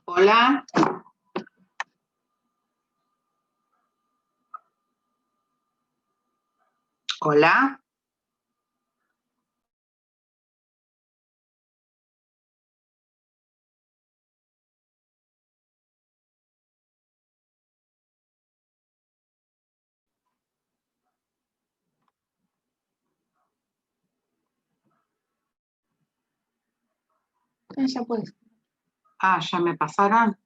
Hola. Hola. Ya puedes. Ah, ya me pasaron.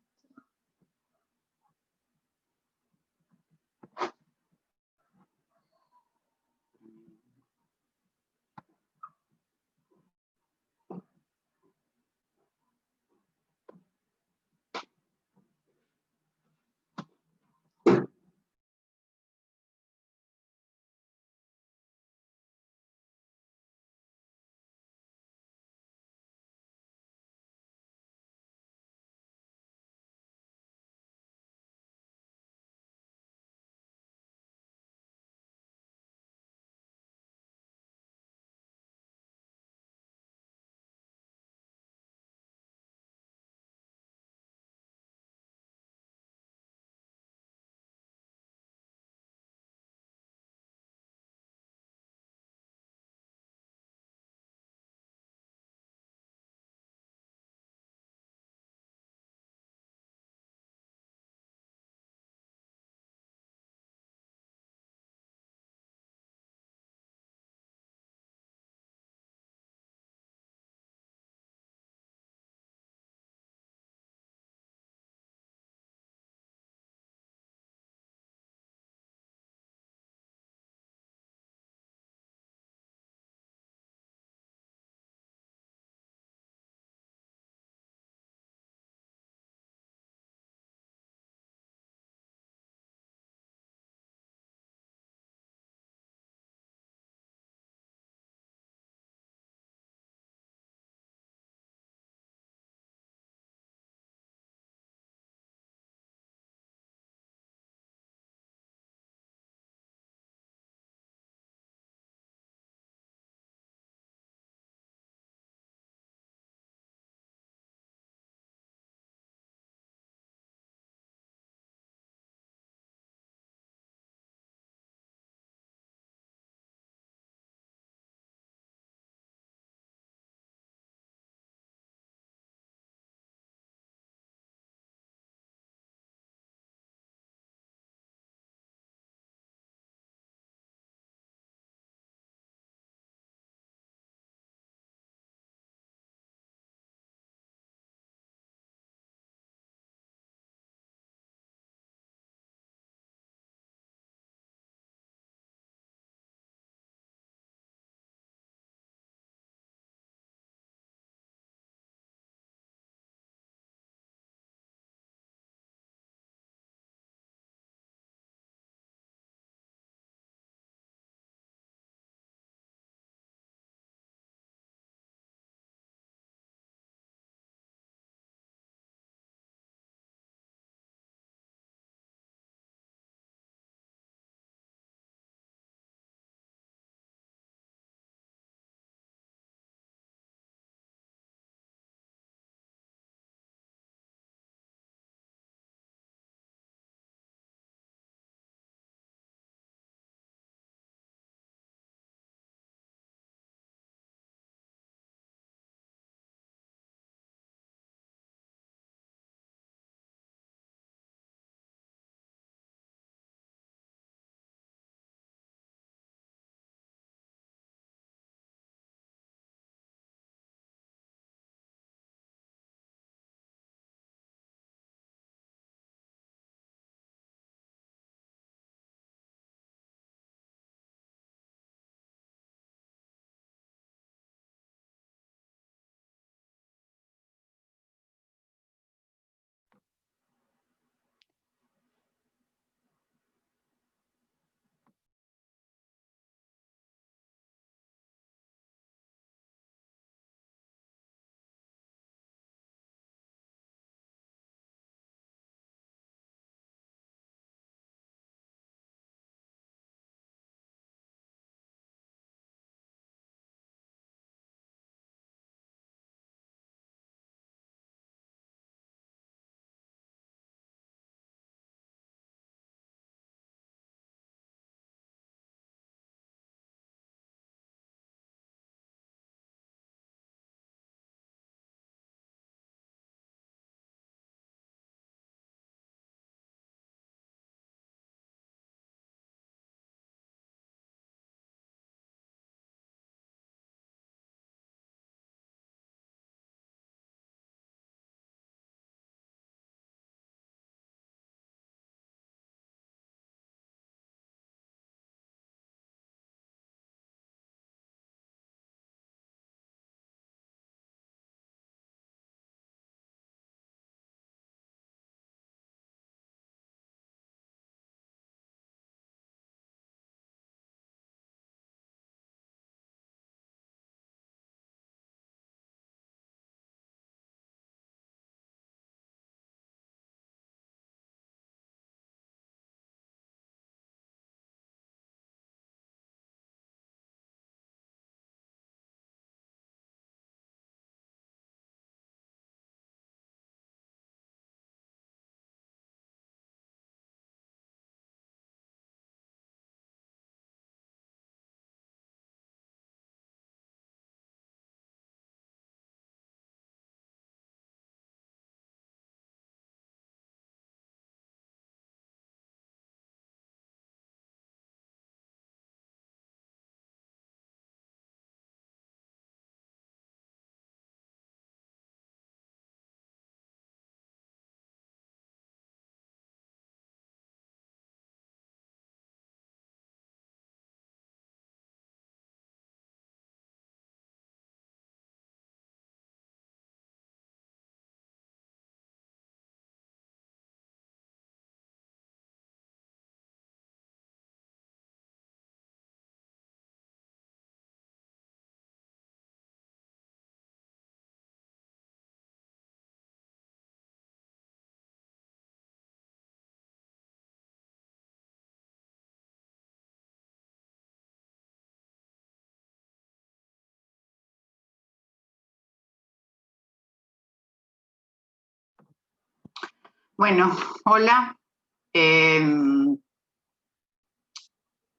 Bueno, hola.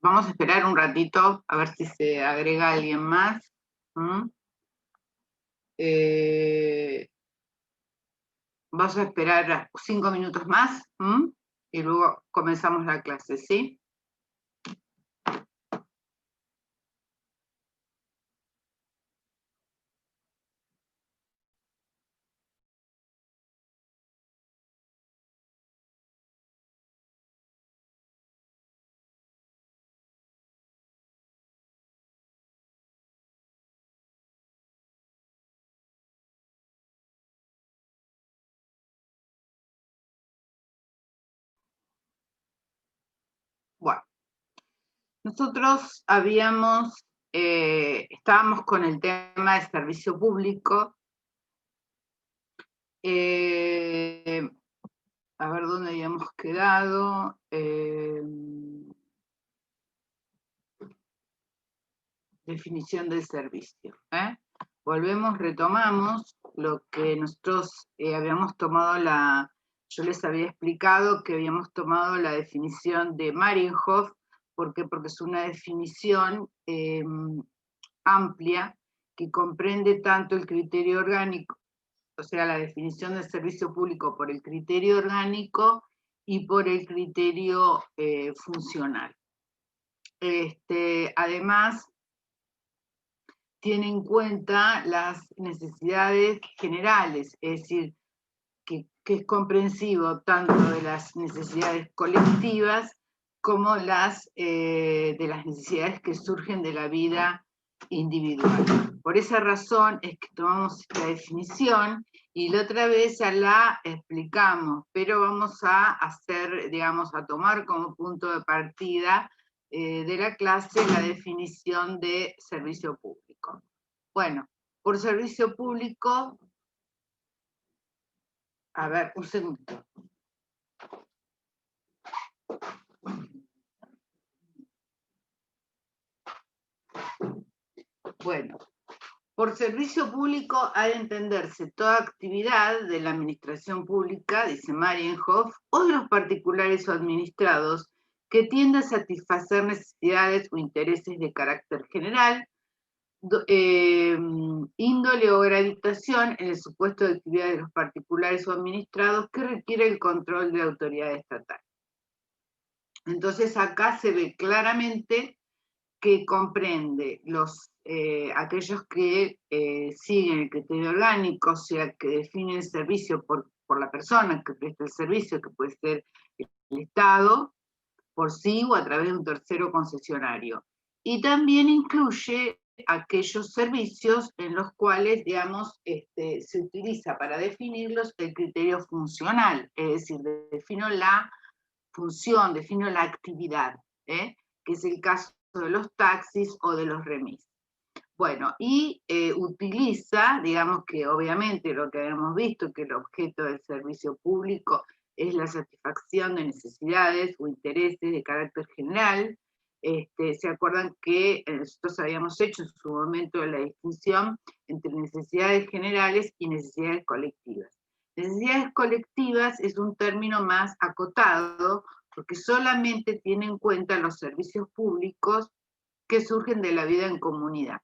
Vamos a esperar un ratito a ver si se agrega alguien más. Vas a esperar 5 minutos más y luego comenzamos la clase, ¿sí? Bueno, nosotros estábamos con el tema de servicio público. A ver dónde habíamos quedado. Definición del servicio. Volvemos, retomamos lo que nosotros habíamos tomado yo les había explicado que habíamos tomado la definición de Marienhof. ¿Por qué? Porque es una definición amplia que comprende tanto el criterio orgánico, o sea, la definición del servicio público por el criterio orgánico y por el criterio funcional. Además, tiene en cuenta las necesidades generales, es decir, que es comprensivo tanto de las necesidades colectivas como de las necesidades que surgen de la vida individual. Por esa razón es que tomamos esta definición y la otra vez ya la explicamos, pero vamos a a tomar como punto de partida de la clase la definición de servicio público. Bueno, por servicio público, a ver, un segundo. Bueno, por servicio público ha de entenderse toda actividad de la administración pública, dice Marienhof, o de los particulares o administrados que tiende a satisfacer necesidades o intereses de carácter general, índole o gravitación en el supuesto de actividad de los particulares o administrados que requiere el control de la autoridad estatal. Entonces acá se ve claramente que comprende aquellos que siguen el criterio orgánico, o sea, que definen el servicio por la persona que presta el servicio, que puede ser el Estado, por sí o a través de un tercero concesionario. Y también incluye aquellos servicios en los cuales, se utiliza para definirlos el criterio funcional, es decir, defino la función, defino la actividad, que es el caso de los taxis o de los remis. Bueno, y utiliza, digamos que obviamente lo que habíamos visto, que el objeto del servicio público es la satisfacción de necesidades o intereses de carácter general. ¿Se acuerdan que nosotros habíamos hecho en su momento la distinción entre necesidades generales y necesidades colectivas? Necesidades colectivas es un término más acotado porque solamente tiene en cuenta los servicios públicos que surgen de la vida en comunidad.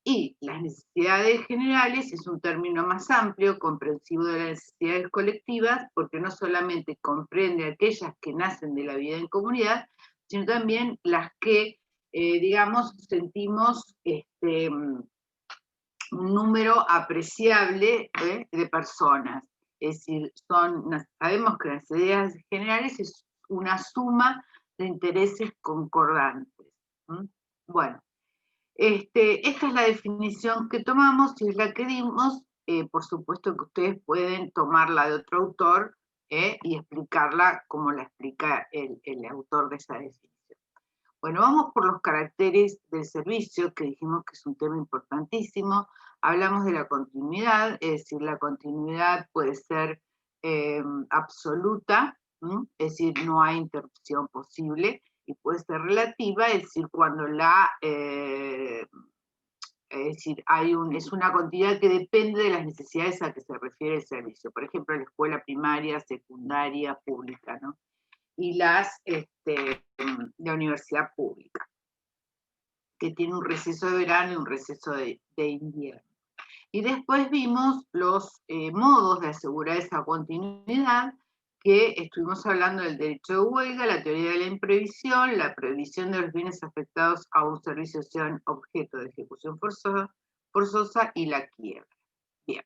Y las necesidades generales es un término más amplio, comprensivo de las necesidades colectivas, porque no solamente comprende aquellas que nacen de la vida en comunidad, sino también las que, sentimos un número apreciable de personas. Es decir, sabemos que las necesidades generales es una suma de intereses concordantes. Bueno. Esta es la definición que tomamos y es la que dimos. Por supuesto que ustedes pueden tomarla de otro autor y explicarla como la explica el autor de esa definición. Bueno, vamos por los caracteres del servicio, que dijimos que es un tema importantísimo. Hablamos de la continuidad, es decir, la continuidad puede ser absoluta, es decir, no hay interrupción posible, y puede ser relativa, es decir, cuando Es decir, es una continuidad que depende de las necesidades a que se refiere el servicio. Por ejemplo, la escuela primaria, secundaria, pública, ¿no? Y la universidad pública, que tiene un receso de verano y un receso de invierno. Y después vimos los modos de asegurar esa continuidad, que estuvimos hablando del derecho de huelga, la teoría de la imprevisión, la previsión de los bienes afectados a un servicio sean objeto de ejecución forzosa y la quiebra. Bien.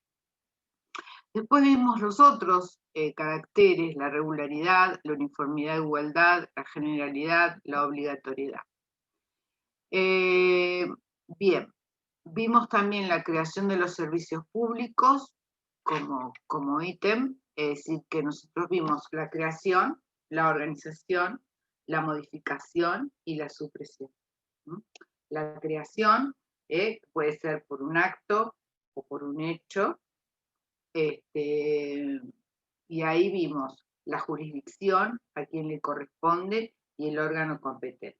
Después vimos los otros caracteres, la regularidad, la uniformidad, igualdad, la generalidad, la obligatoriedad. Bien, vimos también la creación de los servicios públicos como ítem, es decir, que nosotros vimos la creación, la organización, la modificación y la supresión. La creación puede ser por un acto o por un hecho, y ahí vimos la jurisdicción, a quien le corresponde, y el órgano competente.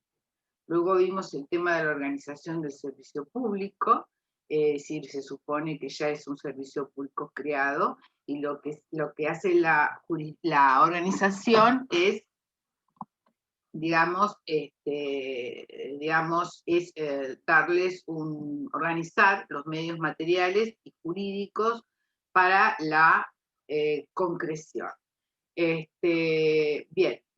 Luego vimos el tema de la organización del servicio público, es decir, se supone que ya es un servicio público creado, y lo que hace la organización es, organizar los medios materiales y jurídicos para la concreción. Bien,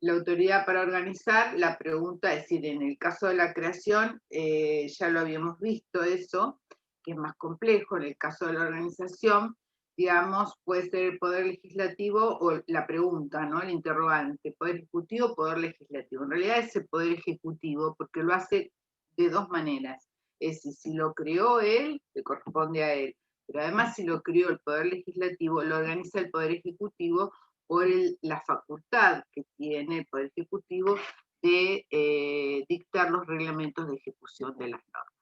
la autoridad para organizar, la pregunta es decir, en el caso de la creación, ya lo habíamos visto eso, que es más complejo. En el caso de la organización, digamos, puede ser el Poder Legislativo, o la pregunta, ¿no? El interrogante, Poder Ejecutivo, Poder Legislativo. En realidad es el Poder Ejecutivo, porque lo hace de dos maneras. Es decir, si lo creó él, le corresponde a él. Pero además, si lo creó el Poder Legislativo, lo organiza el Poder Ejecutivo por la facultad que tiene el Poder Ejecutivo de dictar los reglamentos de ejecución de las normas.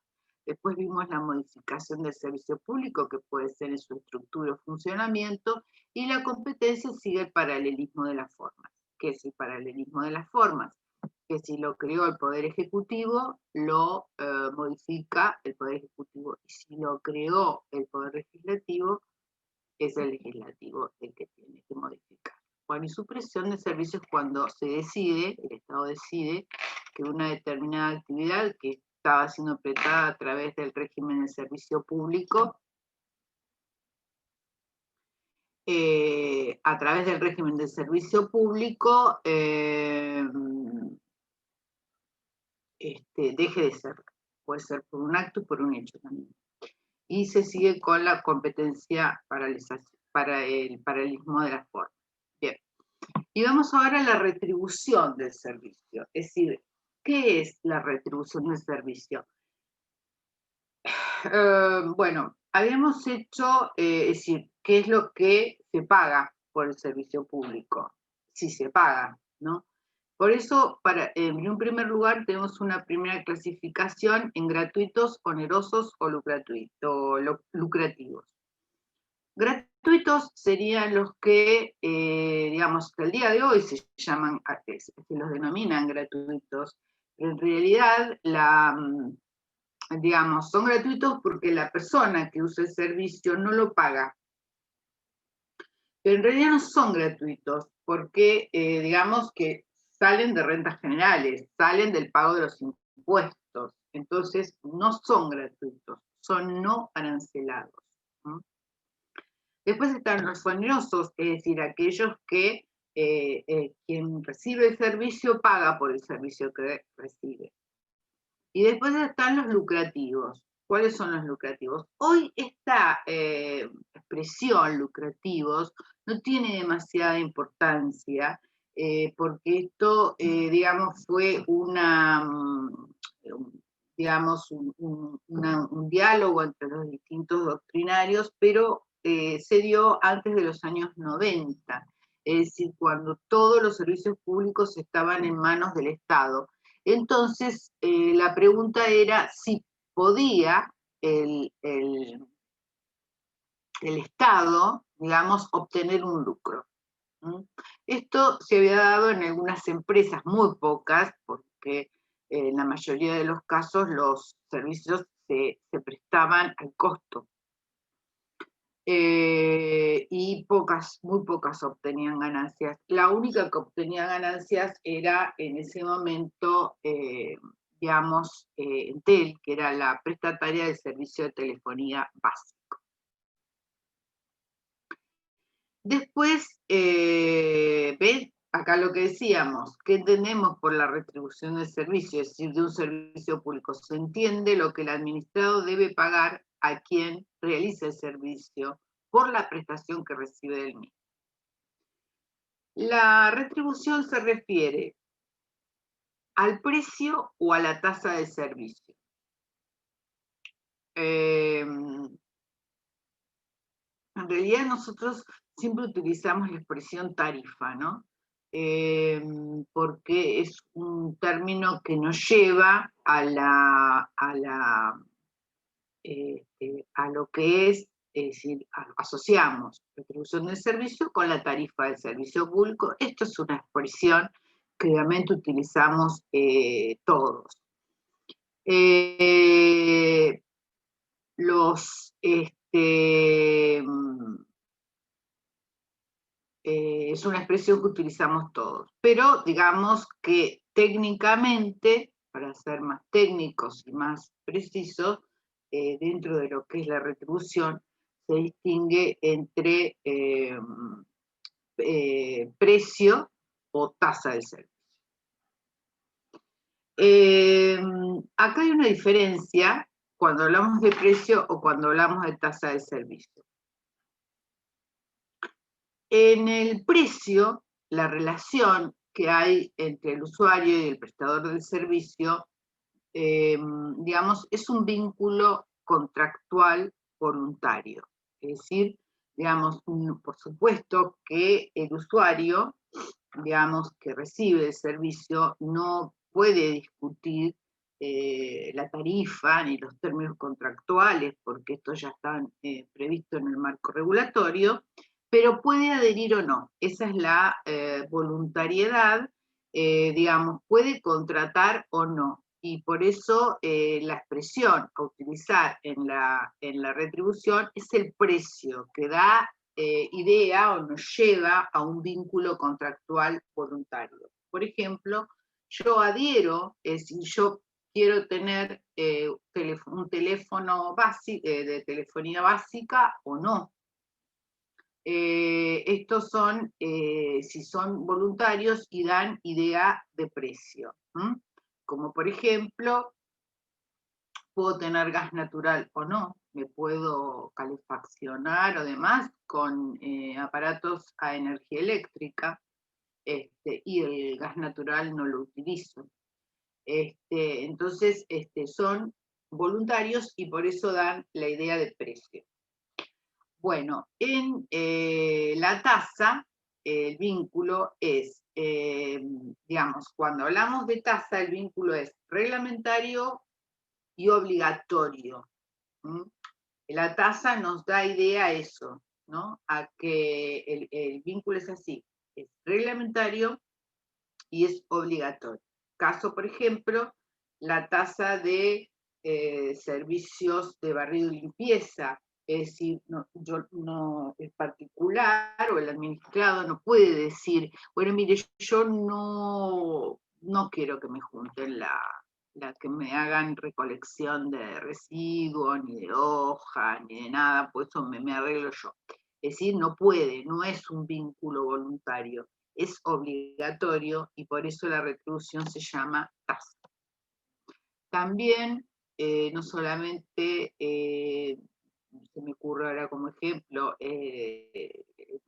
Después vimos la modificación del servicio público, que puede ser en su estructura o funcionamiento, y la competencia sigue el paralelismo de las formas. ¿Qué es el paralelismo de las formas? Que si lo creó el Poder Ejecutivo, lo modifica el Poder Ejecutivo, y si lo creó el Poder Legislativo, es el legislativo el que tiene que modificar. Bueno, y supresión de servicios cuando se decide, el Estado decide, que una determinada actividad que estaba siendo prestada a través del régimen de servicio público, a través del régimen de servicio público, deje de ser. Puede ser por un acto y por un hecho también. Y se sigue con la competencia para el paralelismo de las formas. Bien. Y vamos ahora a la retribución del servicio. Es decir, ¿qué es la retribución del servicio? Bueno, habíamos hecho, es decir, ¿qué es lo que se paga por el servicio público? Si se paga, ¿no? Por eso, en un primer lugar, tenemos una primera clasificación en gratuitos, onerosos o lucrativos. Gratuitos serían los que, digamos, que al día de hoy se los denominan gratuitos, pero en realidad, digamos, son gratuitos porque la persona que usa el servicio no lo paga. Pero en realidad no son gratuitos porque, digamos, que salen de rentas generales, salen del pago de los impuestos. Entonces, no son gratuitos, son no arancelados. Después están los onerosos, es decir, aquellos que quien recibe el servicio paga por el servicio que recibe. Y después están los lucrativos. ¿Cuáles son los lucrativos? Hoy esta expresión lucrativos no tiene demasiada importancia porque esto, digamos, fue un diálogo entre los distintos doctrinarios, pero se dio antes de los años 90, es decir, cuando todos los servicios públicos estaban en manos del Estado. Entonces, la pregunta era si podía el Estado, digamos, obtener un lucro. Esto se había dado en algunas empresas, muy pocas, porque en la mayoría de los casos los servicios se estaban al costo. Y muy pocas obtenían ganancias. La única que obtenía ganancias era en ese momento, digamos, Entel, que era la prestataria del servicio de telefonía básico. Después, ¿ves? Acá lo que decíamos, ¿qué entendemos por la retribución del servicio? Es decir, de un servicio público. Se entiende lo que el administrado debe pagar a quien realiza el servicio por la prestación que recibe del mismo. La retribución se refiere al precio o a la tasa de servicio. En realidad nosotros siempre utilizamos la expresión tarifa, ¿no? Porque es un término que nos lleva a lo que es decir, asociamos retribución del servicio con la tarifa del servicio público. Esto es una expresión que obviamente utilizamos todos. Es una expresión que utilizamos todos, pero digamos que técnicamente, para ser más técnicos y más precisos, dentro de lo que es la retribución, se distingue entre precio o tasa del servicio. Acá hay una diferencia cuando hablamos de precio o cuando hablamos de tasa de servicio. En el precio, la relación que hay entre el usuario y el prestador del servicio, digamos, es un vínculo contractual voluntario. Es decir, digamos, por supuesto que el usuario, digamos, que recibe el servicio no puede discutir la tarifa ni los términos contractuales, porque estos ya están previstos en el marco regulatorio, pero puede adherir o no. Esa es la voluntariedad, digamos, puede contratar o no. Y por eso la expresión a utilizar en la retribución es el precio que da idea o nos lleva a un vínculo contractual voluntario. Por ejemplo, yo adhiero, si yo quiero tener un teléfono de telefonía básica o no. Estos son, si son voluntarios y dan idea de precio. Como por ejemplo, puedo tener gas natural o no, me puedo calefaccionar o demás con aparatos a energía eléctrica, y el gas natural no lo utilizo. Entonces, son voluntarios y por eso dan la idea de precio. Bueno, en la tasa, el vínculo es, digamos, cuando hablamos de tasa, el vínculo es reglamentario y obligatorio. La tasa nos da idea a eso, ¿no? A que el vínculo es así, es reglamentario y es obligatorio. Caso, por ejemplo, la tasa de servicios de barrido y limpieza. Es decir, el particular o el administrado no puede decir, bueno, mire, yo no quiero que me junten que me hagan recolección de residuos, ni de hoja, ni de nada, pues eso me arreglo yo. Es decir, no puede, no es un vínculo voluntario, es obligatorio y por eso la retribución se llama tasa. También, no solamente, se me ocurre ahora como ejemplo,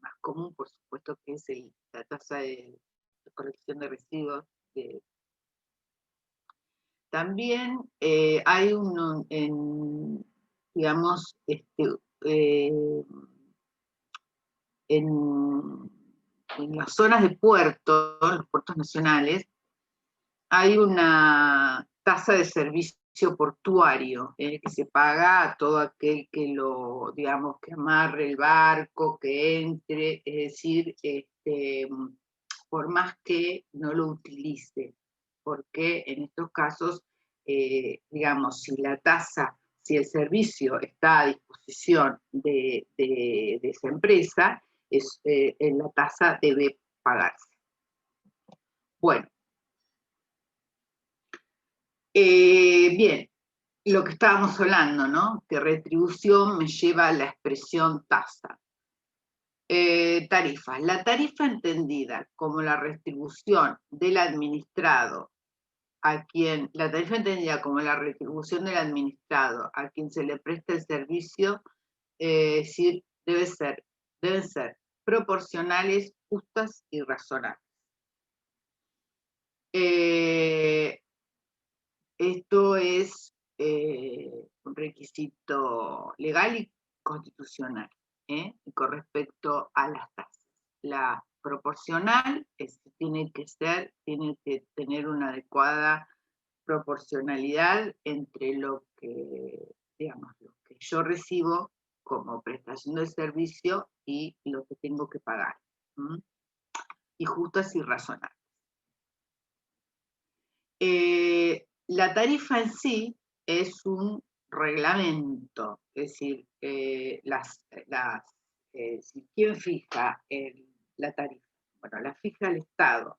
más común por supuesto que es la tasa de colección de residuos. También hay digamos, en las zonas de puerto, los puertos nacionales, hay una tasa de servicio portuario que se paga a todo aquel que digamos, que amarre el barco, que entre, es decir, por más que no lo utilice, porque en estos casos, digamos, si la tasa si el servicio está a disposición de esa empresa, la tasa debe pagarse. Bueno. Bien, lo que estábamos hablando, ¿no? Que retribución me lleva a la expresión tasa. Tarifas. La tarifa entendida como la retribución del administrado la tarifa entendida como la retribución del administrado a quien se le presta el servicio, sí, deben ser proporcionales, justas y razonables. Esto es un requisito legal y constitucional, con respecto a las tasas. La proporcional tiene que tener una adecuada proporcionalidad entre lo que yo recibo como prestación de servicio y lo que tengo que pagar. Y justas y razonables. La tarifa en sí es un reglamento, es decir, ¿quién fija la tarifa? Bueno, la fija el Estado.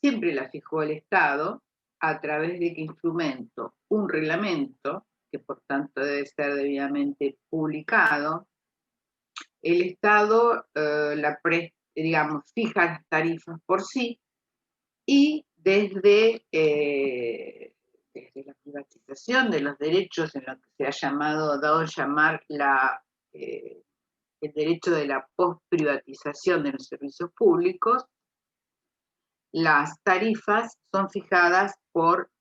Siempre la fijó el Estado a través de qué instrumento, un reglamento, que por tanto debe ser debidamente publicado. El Estado fija las tarifas por sí, y desde la privatización de los derechos, en lo que se ha dado a llamar el derecho de la postprivatización de los servicios públicos, las tarifas son fijadas por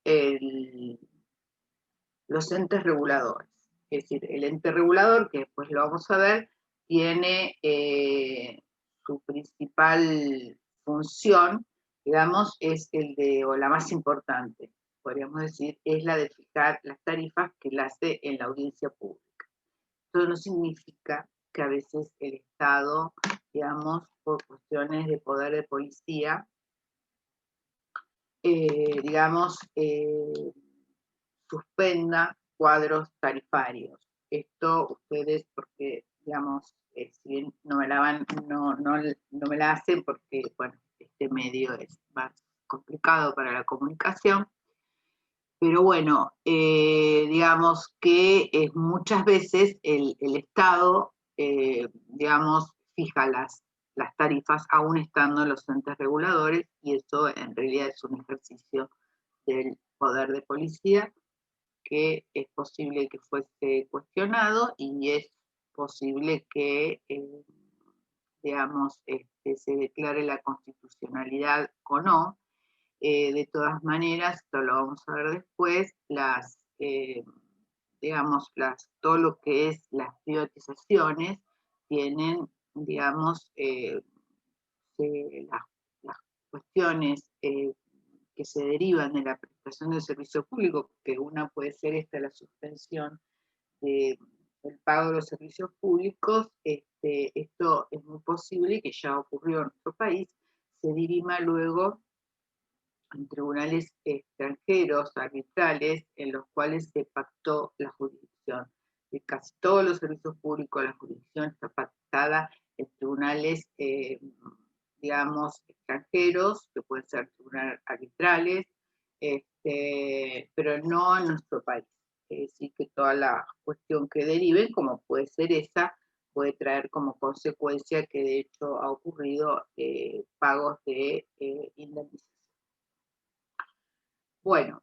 los entes reguladores. Es decir, el ente regulador, que después lo vamos a ver, tiene su principal función, digamos, o la más importante, podríamos decir, es la de fijar las tarifas que la hace en la audiencia pública. Eso no significa que a veces el Estado, digamos, por cuestiones de poder de policía, suspenda cuadros tarifarios. Esto ustedes, porque, digamos, si bien no me la hacen porque, bueno, este medio es más complicado para la comunicación, pero bueno, digamos que muchas veces el Estado, digamos, fija las tarifas aún estando los entes reguladores, y eso en realidad es un ejercicio del poder de policía que es posible que fuese cuestionado, y es posible que, se declare la constitucionalidad o no. De todas maneras, esto lo vamos a ver después, todo lo que es las privatizaciones tienen, digamos, las cuestiones que se derivan de la prestación del servicio público, que una puede ser la suspensión del pago de los servicios públicos. Esto es muy posible que ya ocurrió en nuestro país, se dirima luego en tribunales extranjeros, arbitrales, en los cuales se pactó la jurisdicción. De casi todos los servicios públicos, la jurisdicción está pactada en tribunales, extranjeros, que pueden ser tribunales arbitrales, pero no en nuestro país. Es decir, que toda la cuestión que deriven, como puede ser esa, puede traer como consecuencia que de hecho ha ocurrido pagos de indemnización. Bueno,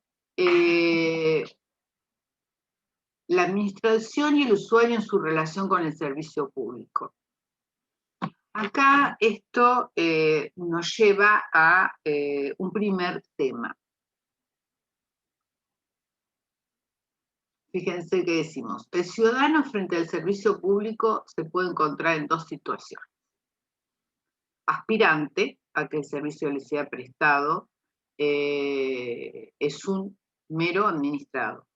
la administración y el usuario en su relación con el servicio público. Acá esto nos lleva a un primer tema. Fíjense que decimos, el ciudadano frente al servicio público se puede encontrar en dos situaciones. Aspirante a que el servicio le sea prestado, es un mero administrado.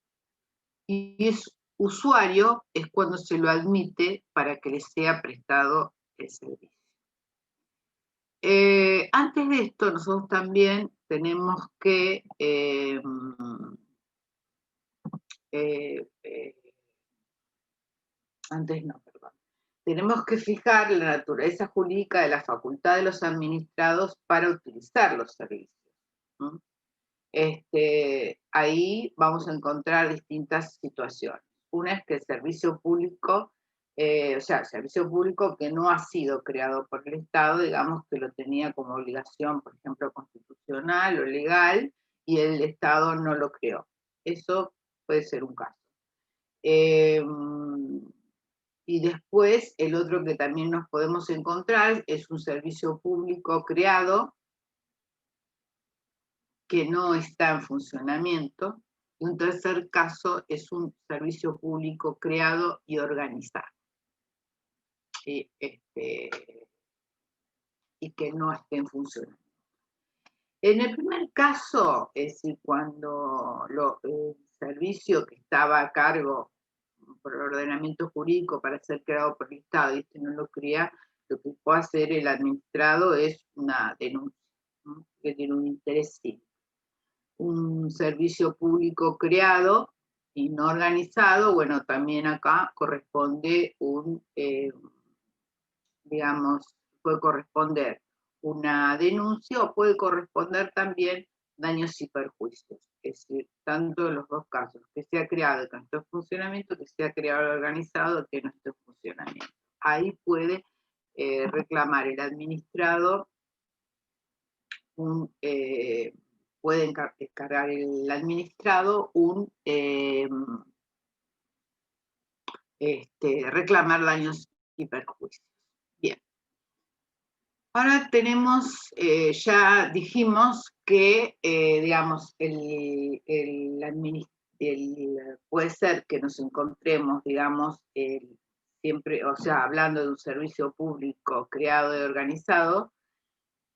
Y es usuario es cuando se lo admite para que le sea prestado el servicio. Antes de esto, nosotros también tenemos que antes no, perdón. Tenemos que fijar la naturaleza jurídica de la facultad de los administrados para utilizar los servicios. ¿No? Ahí vamos a encontrar distintas situaciones. Una es que el servicio público, servicio público que no ha sido creado por el Estado, digamos que lo tenía como obligación, por ejemplo, constitucional o legal, y el Estado no lo creó. Eso puede ser un caso. Y después, el otro que también nos podemos encontrar es un servicio público creado que no está en funcionamiento. Y un tercer caso es un servicio público creado y organizado. Y que no esté en funcionamiento. En el primer caso, es decir, cuando el servicio que estaba a cargo por el ordenamiento jurídico para ser creado por el Estado y este no lo crea, lo que puede hacer el administrado es una denuncia, ¿no? Que tiene un interés cívico. Un servicio público creado y no organizado, bueno, también acá corresponde puede corresponder una denuncia o puede corresponder también daños y perjuicios. Es decir, tanto en los dos casos, que sea creado que no esté en funcionamiento, que sea creado y organizado que no esté en funcionamiento. Ahí puede reclamar el administrado puede encargar el administrado reclamar daños y perjuicios. Bien. Ahora tenemos, ya dijimos que, digamos, puede ser que nos encontremos, digamos, siempre, o sea, hablando de un servicio público creado y organizado,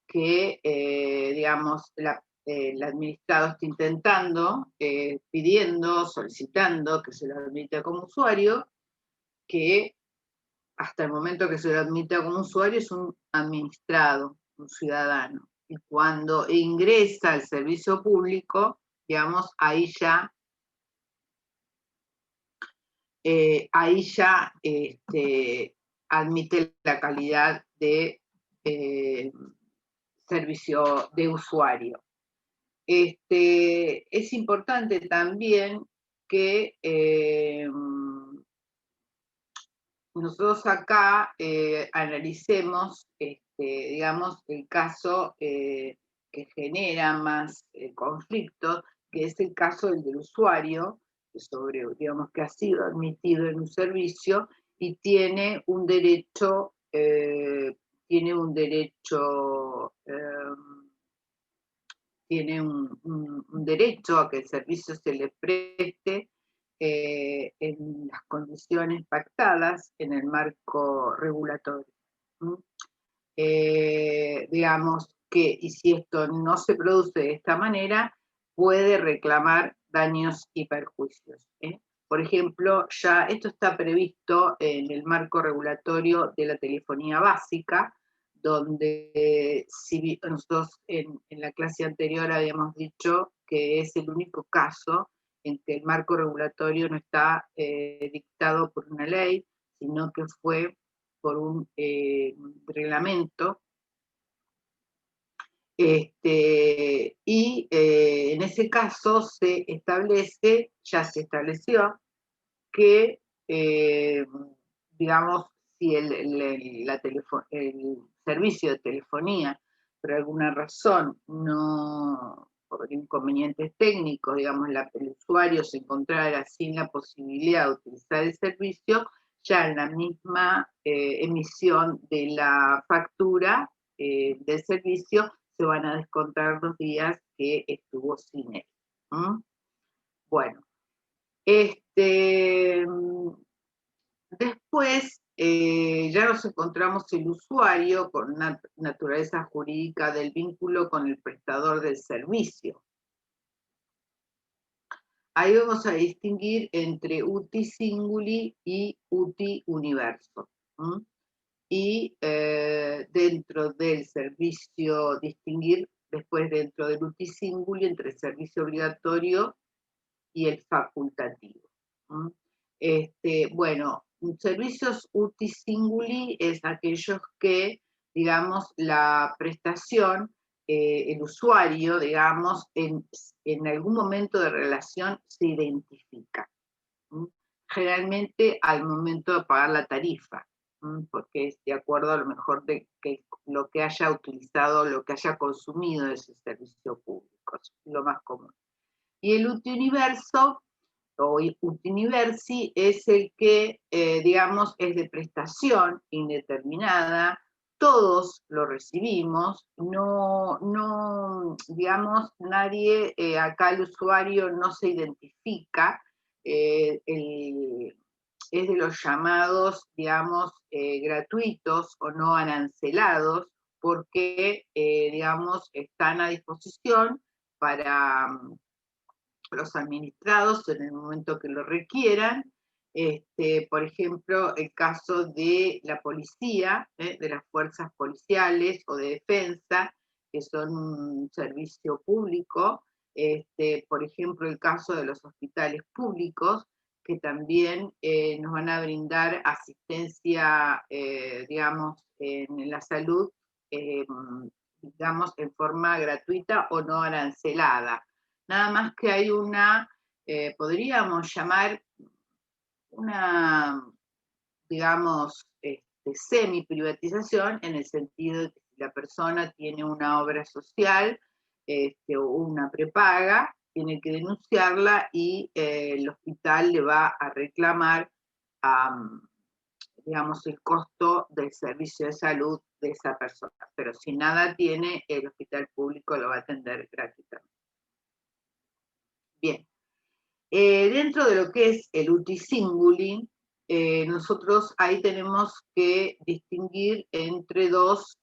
que, digamos, el administrado está intentando, pidiendo, solicitando que se lo admita como usuario, que hasta el momento que se lo admita como usuario es un administrado, un ciudadano. Y cuando ingresa al servicio público, digamos, ahí ya admite la calidad de servicio de usuario. Es importante también que nosotros acá analicemos, digamos, el caso que genera más conflicto, que es el caso del usuario, digamos, que ha sido admitido en un servicio y tiene un derecho, un derecho a que el servicio se le preste en las condiciones pactadas en el marco regulatorio. Digamos que, y si esto no se produce de esta manera, puede reclamar daños y perjuicios. Por ejemplo, ya esto está previsto en el marco regulatorio de la telefonía básica, donde si nosotros en la clase anterior habíamos dicho que es el único caso en que el marco regulatorio no está dictado por una ley, sino que fue por un reglamento. En ese caso ya se estableció que, digamos, si el servicio de telefonía por alguna razón por inconvenientes técnicos, digamos, el usuario se encontrara sin la posibilidad de utilizar el servicio, ya en la misma emisión de la factura del servicio se van a descontar los días que estuvo sin él. Bueno, después ya nos encontramos el usuario con una naturaleza jurídica del vínculo con el prestador del servicio. Ahí vamos a distinguir entre uti singuli y uti universo. Y dentro del servicio, distinguir después dentro del uti singuli entre el servicio obligatorio y el facultativo. ¿Mm? Bueno, servicios uti singuli es aquellos que, digamos, la prestación, el usuario, digamos, en algún momento de relación se identifica. ¿Mm? Generalmente al momento de pagar la tarifa, porque es de acuerdo a lo mejor de que lo que haya utilizado, lo que haya consumido de ese servicio público, es lo más común. Y el universo o Utiniversi es el que, digamos, es de prestación indeterminada, todos lo recibimos, digamos, nadie, acá el usuario no se identifica, es de los llamados, digamos, gratuitos o no arancelados, porque, digamos, están a disposición para los administrados en el momento que lo requieran. Por ejemplo, el caso de la policía, de las fuerzas policiales o de defensa, que son un servicio público. Por ejemplo, el caso de los hospitales públicos, que también nos van a brindar asistencia, digamos, en la salud, digamos, en forma gratuita o no arancelada. Nada más que hay una, podríamos llamar una, digamos, semi-privatización, en el sentido de que si la persona tiene una obra social, o una prepaga, tiene que denunciarla y el hospital le va a reclamar, digamos, el costo del servicio de salud de esa persona. Pero si nada tiene, el hospital público lo va a atender gratuitamente. Bien. Dentro de lo que es el uti singuli, nosotros ahí tenemos que distinguir entre dos,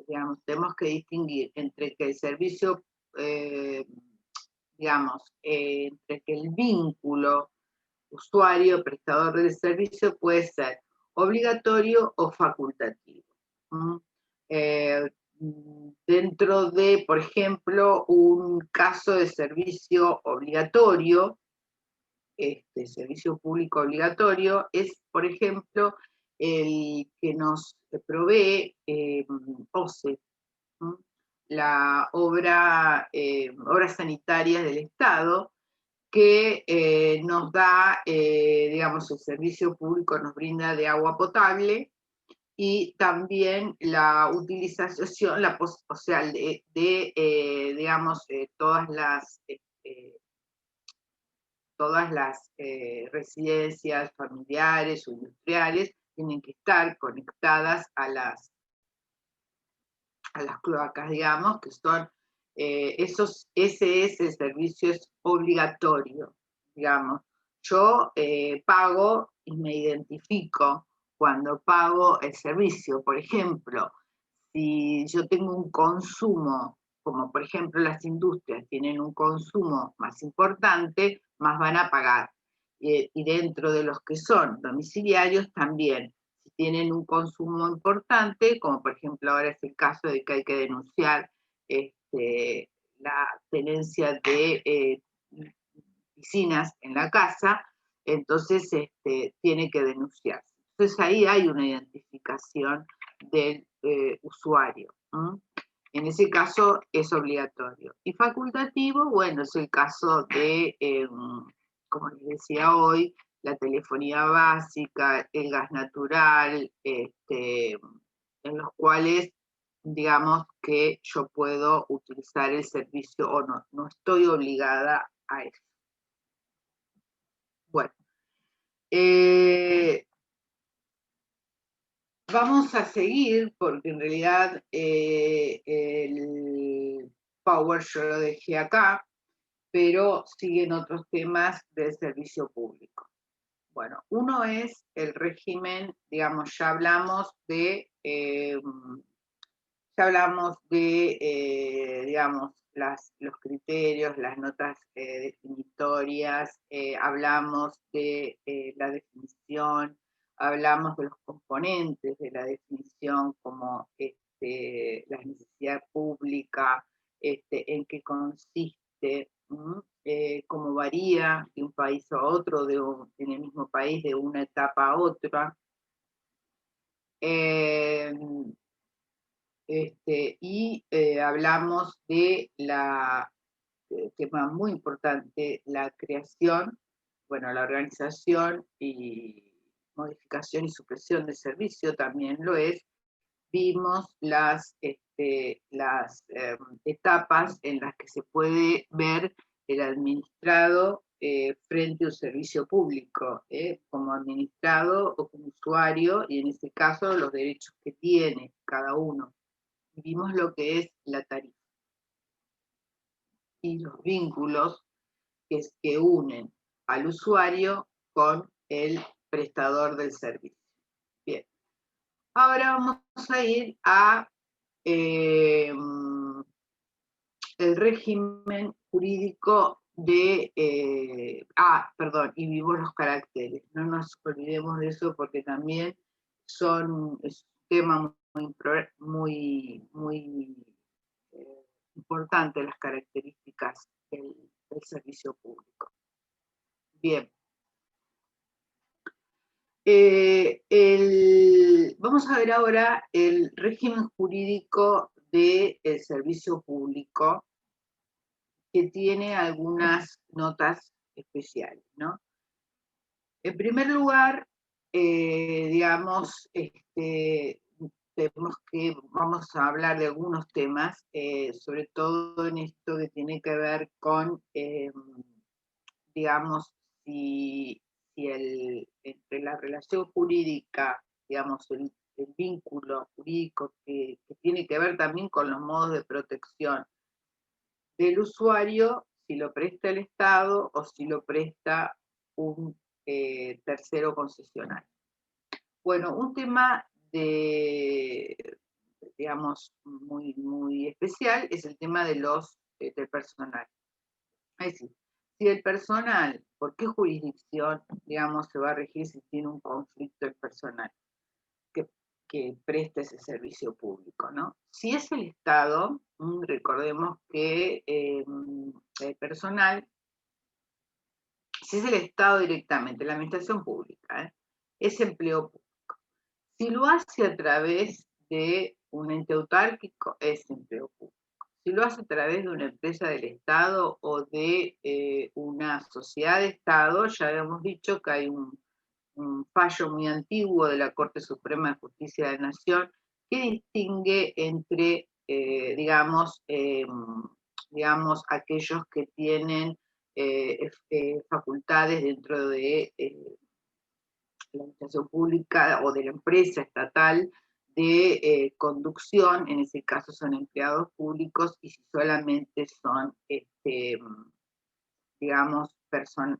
digamos, tenemos que distinguir entre que el servicio, digamos, entre que el vínculo usuario-prestador del servicio puede ser obligatorio o facultativo. Eh, Dentro de, por ejemplo, un caso de servicio obligatorio, servicio público obligatorio, es, por ejemplo, el que nos provee OCE, la obra, obras sanitarias del Estado, que nos da, digamos, el servicio público nos brinda de agua potable, y también la utilización, o sea, digamos, todas las residencias familiares o industriales tienen que estar conectadas a las cloacas, digamos, que son, ese es el servicio, es obligatorio, digamos. Yo pago y me identifico cuando pago el servicio. Por ejemplo, si yo tengo un consumo, como por ejemplo las industrias tienen un consumo más importante, más van a pagar. Y dentro de los que son domiciliarios también, si tienen un consumo importante, como por ejemplo ahora es el caso de que hay que denunciar la tenencia de piscinas en la casa, entonces tiene que denunciarse. Entonces ahí hay una identificación del usuario. En ese caso es obligatorio. Y facultativo, bueno, es el caso de, como les decía hoy, la telefonía básica, el gas natural, en los cuales, digamos, que yo puedo utilizar el servicio o no estoy obligada a eso. Bueno, vamos a seguir porque en realidad el Power yo lo dejé acá, pero siguen otros temas del servicio público. Bueno, uno es el régimen, digamos, ya hablamos de, digamos, los criterios, las notas definitorias, hablamos de la definición, hablamos de los componentes de la definición, como la necesidad pública, en qué consiste, cómo varía de un país a otro, en el mismo país, de una etapa a otra. Hablamos de tema muy importante, la creación, bueno, la organización y modificación y supresión de servicio también lo es. Vimos las etapas en las que se puede ver el administrado frente a un servicio público, como administrado o como usuario, y en este caso los derechos que tiene cada uno. Vimos lo que es la tarifa y los vínculos que unen al usuario con el prestador del servicio. Bien, ahora vamos a ir a el régimen jurídico de... perdón, y vimos los caracteres. No nos olvidemos de eso porque también es un tema muy importante, las características del servicio público. Bien. Vamos a ver ahora el régimen jurídico del servicio público, que tiene algunas notas especiales, ¿no? En primer lugar, digamos, vamos a hablar de algunos temas, sobre todo en esto que tiene que ver con, digamos, entre la relación jurídica, digamos, el vínculo jurídico que tiene que ver también con los modos de protección del usuario, si lo presta el Estado o si lo presta un tercero concesionario. Bueno, un tema digamos, muy especial es el tema del personal. Es decir, si el personal, ¿por qué jurisdicción, digamos, se va a regir si tiene un conflicto el personal que presta ese servicio público, ¿no? Si es el Estado, recordemos que el personal, si es el Estado directamente, la administración pública, es empleo público. Si lo hace a través de un ente autárquico, es empleo público. Si lo hace a través de una empresa del Estado o de una sociedad de Estado, ya habíamos dicho que hay un fallo muy antiguo de la Corte Suprema de Justicia de la Nación que distingue entre, digamos, aquellos que tienen facultades dentro de la administración pública o de la empresa estatal de conducción, en ese caso son empleados públicos, y si solamente son, digamos, personal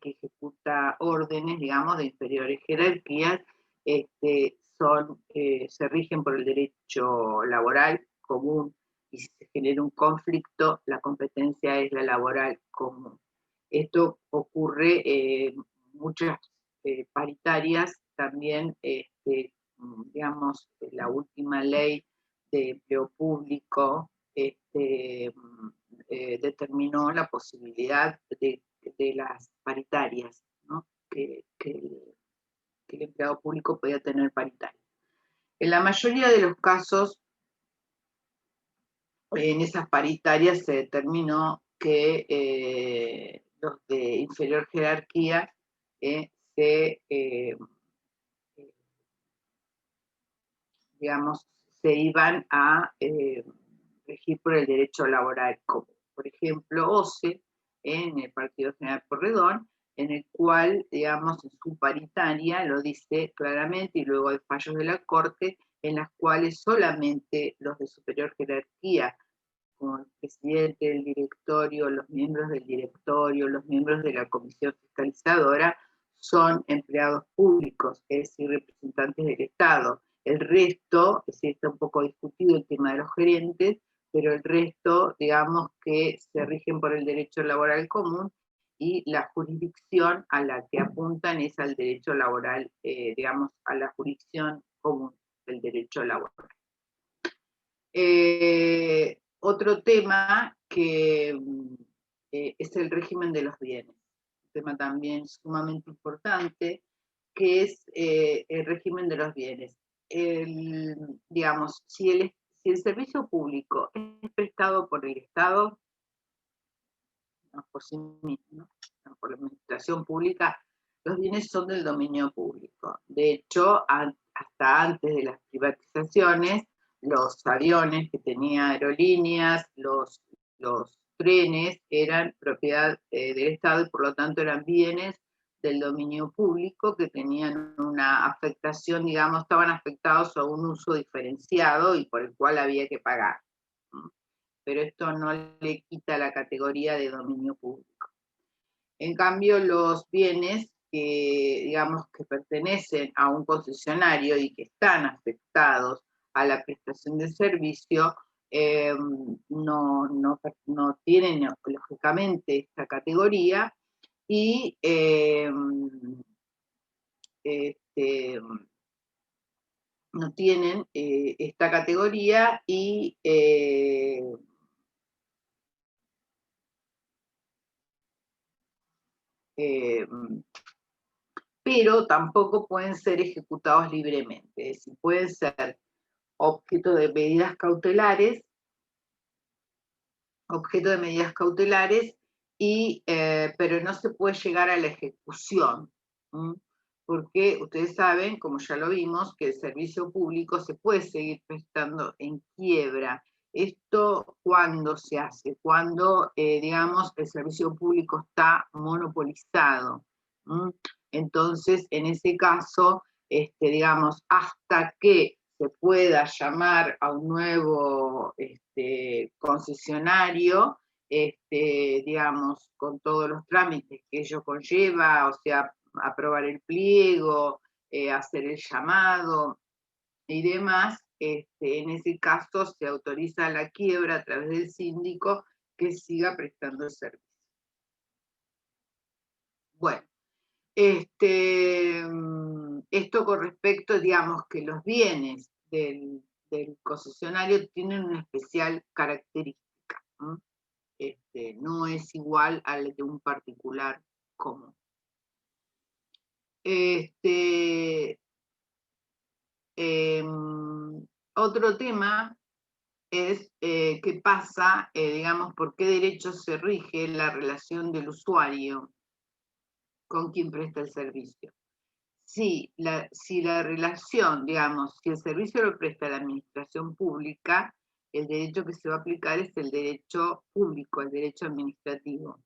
que ejecuta órdenes, digamos, de inferiores jerarquías, se rigen por el derecho laboral común, y si se genera un conflicto, la competencia es la laboral común. Esto ocurre muchas paritarias, también, digamos, la última ley de empleo público determinó la posibilidad de las paritarias, ¿no? que el empleado público podía tener paritarias. En la mayoría de los casos, en esas paritarias se determinó que los de inferior jerarquía digamos, se iban a regir por el derecho laboral común. Por ejemplo, OCE, en el Partido General Porredón, en el cual, digamos, en su paritaria lo dice claramente, y luego hay fallos de la Corte, en las cuales solamente los de superior jerarquía, como el presidente del directorio, los miembros del directorio, los miembros de la comisión fiscalizadora, son empleados públicos, es decir, representantes del Estado. El resto, sí está un poco discutido el tema de los gerentes, pero el resto, digamos que se rigen por el derecho laboral común, y la jurisdicción a la que apuntan es al derecho laboral, digamos, a la jurisdicción común del derecho laboral. otro tema que es el régimen de los bienes, un tema también sumamente importante, que es el régimen de los bienes. Digamos, si el servicio público es prestado por el Estado, no por sí mismo, no por la administración pública, los bienes son del dominio público. De hecho, hasta antes de las privatizaciones, los aviones que tenía aerolíneas, los trenes eran propiedad del Estado y por lo tanto eran bienes del dominio público que tenían una afectación, digamos, estaban afectados a un uso diferenciado y por el cual había que pagar. Pero esto no le quita la categoría de dominio público. En cambio, los bienes que, digamos, que pertenecen a un concesionario y que están afectados a la prestación de servicio, no tienen lógicamente esta categoría y no tienen esta categoría y pero tampoco pueden ser ejecutados libremente, es decir, pueden ser objeto de medidas cautelares, pero no se puede llegar a la ejecución, porque ustedes saben, como ya lo vimos, que el servicio público se puede seguir prestando en quiebra. Esto, ¿cuándo se hace? Cuando, digamos, el servicio público está monopolizado. Entonces, en ese caso, digamos, hasta que se pueda llamar a un nuevo concesionario, digamos, con todos los trámites que ello conlleva, o sea, aprobar el pliego, hacer el llamado y demás, en ese caso se autoriza la quiebra a través del síndico que siga prestando el servicio. Bueno, esto con respecto, digamos, que los bienes del concesionario tienen una especial característica, no es igual al de un particular común. Otro tema es qué pasa, digamos, por qué derechos se rige la relación del usuario con quien presta el servicio. Si la relación, digamos, si el servicio lo presta la administración pública, el derecho que se va a aplicar es el derecho público, el derecho administrativo,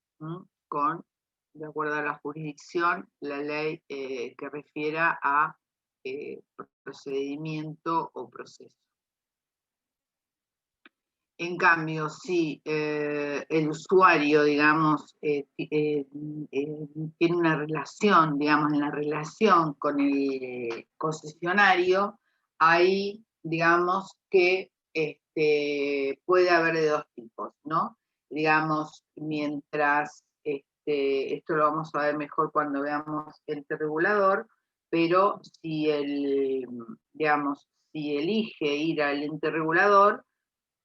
de acuerdo a la jurisdicción, la ley que refiera a procedimiento o proceso. En cambio, si el usuario, digamos, tiene una relación, digamos, en la relación con el concesionario, ahí, digamos, que puede haber de dos tipos, ¿no? Digamos, mientras, esto lo vamos a ver mejor cuando veamos el ente regulador, pero si digamos, si elige ir al ente regulador,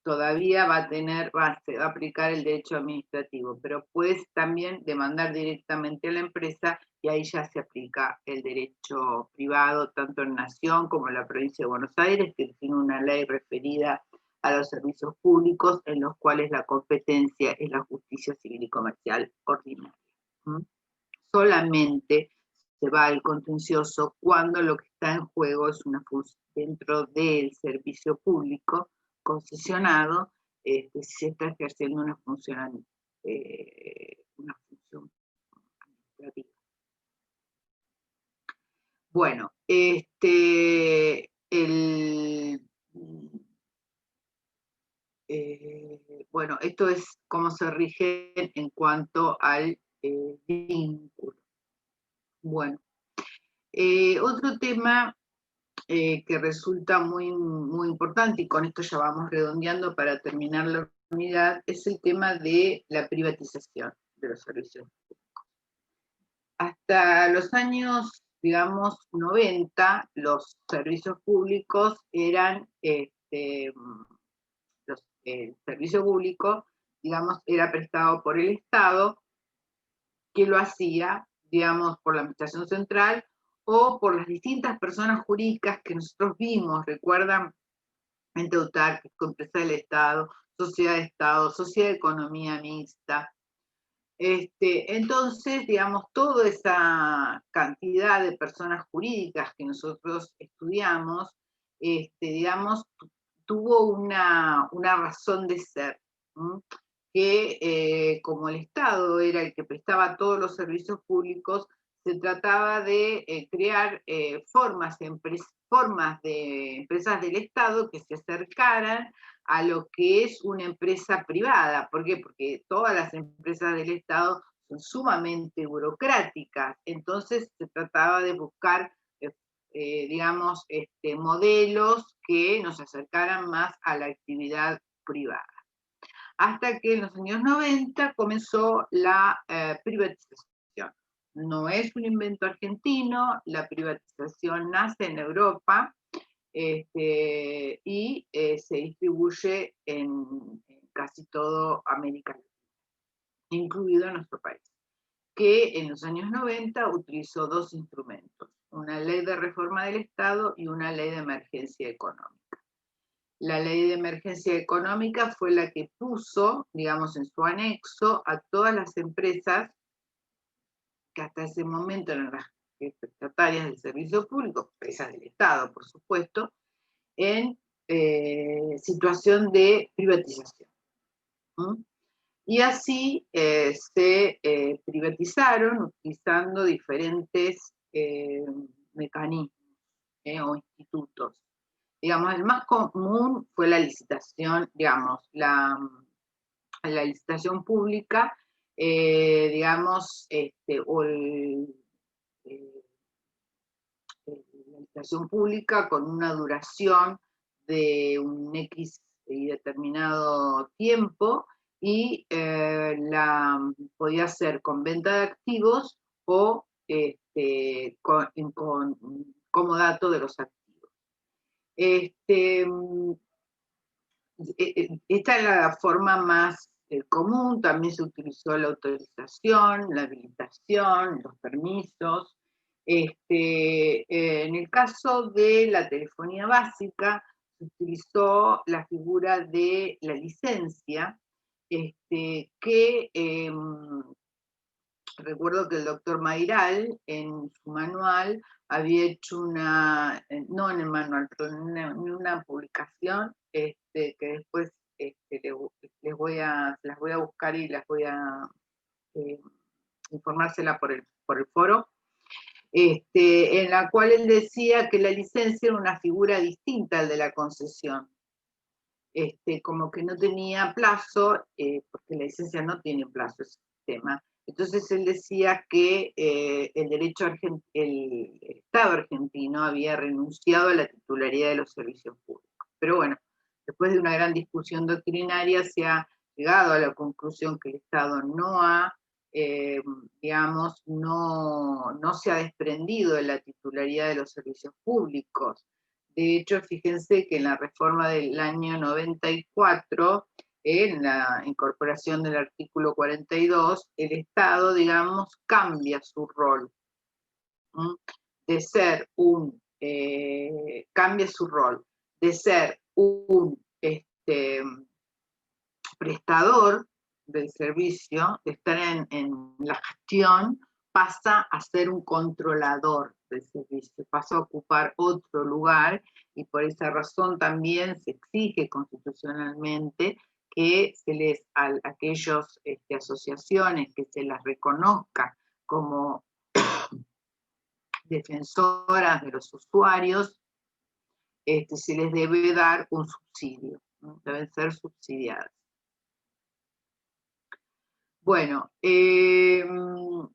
todavía se va a aplicar el derecho administrativo, pero puedes también demandar directamente a la empresa y ahí ya se aplica el derecho privado, tanto en Nación como en la provincia de Buenos Aires, que tiene una ley referida a los servicios públicos, en los cuales la competencia es la justicia civil y comercial ordinaria. Solamente se va al contencioso cuando lo que está en juego es una función dentro del servicio público concesionado, si se está ejerciendo una función administrativa. Bueno, bueno, esto es cómo se rige en cuanto al vínculo. Bueno, otro tema que resulta muy, muy importante, y con esto ya vamos redondeando para terminar la unidad, es el tema de la privatización de los servicios públicos. Hasta los años, digamos, 90, los servicios públicos eran, el servicio público, digamos, era prestado por el Estado, que lo hacía, digamos, por la Administración Central o por las distintas personas jurídicas que nosotros vimos, recuerdan, ente autárquico, empresa del Estado, sociedad de Estado, sociedad de economía mixta. Entonces, digamos, toda esa cantidad de personas jurídicas que nosotros estudiamos, digamos, tuvo una razón de ser, ¿m? Que como el Estado era el que prestaba todos los servicios públicos, se trataba de crear formas de empresas del Estado que se acercaran a lo que es una empresa privada. ¿Por qué? Porque todas las empresas del Estado son sumamente burocráticas, entonces se trataba de buscar, digamos, modelos que nos acercaran más a la actividad privada. Hasta que en los años 90 comenzó la privatización. No es un invento argentino, la privatización nace en Europa, y se distribuye en casi todo América Latina, incluido nuestro país, que en los años 90 utilizó dos instrumentos, una ley de reforma del Estado y una ley de emergencia económica. La ley de emergencia económica fue la que puso, digamos, en su anexo a todas las empresas que hasta ese momento eran las prestatarias del servicio público, empresas del Estado, por supuesto, en situación de privatización. ¿Mm? Y así se privatizaron utilizando diferentes mecanismos o institutos. Digamos, el más común fue la licitación, digamos, la licitación pública, digamos, o la licitación pública con una duración de un X y determinado tiempo, y podía ser con venta de activos o con comodato de los activos. Esta es la forma más común. También se utilizó la autorización, la habilitación, los permisos. En el caso de la telefonía básica, se utilizó la figura de la licencia, que recuerdo que el doctor Mayral, en su manual, había hecho no en el manual, pero en una publicación, que después las voy a buscar y las voy a informársela por el foro, en la cual él decía que la licencia era una figura distinta al de la concesión. Como que no tenía plazo, porque la licencia no tiene plazo, ese sistema. Entonces él decía que el Estado argentino había renunciado a la titularidad de los servicios públicos. Pero bueno, después de una gran discusión doctrinaria se ha llegado a la conclusión que el Estado no ha, digamos, no se ha desprendido de la titularidad de los servicios públicos. De hecho, fíjense que en la reforma del año 94, en la incorporación del artículo 42, el Estado, digamos, cambia su rol, de ser un prestador del servicio, de estar en la gestión, pasa a ser un controlador del servicio, pasa a ocupar otro lugar, y por esa razón también se exige constitucionalmente que a aquellas asociaciones que se las reconozca como defensoras de los usuarios, se les debe dar un subsidio, ¿no? Deben ser subsidiadas. Bueno, esto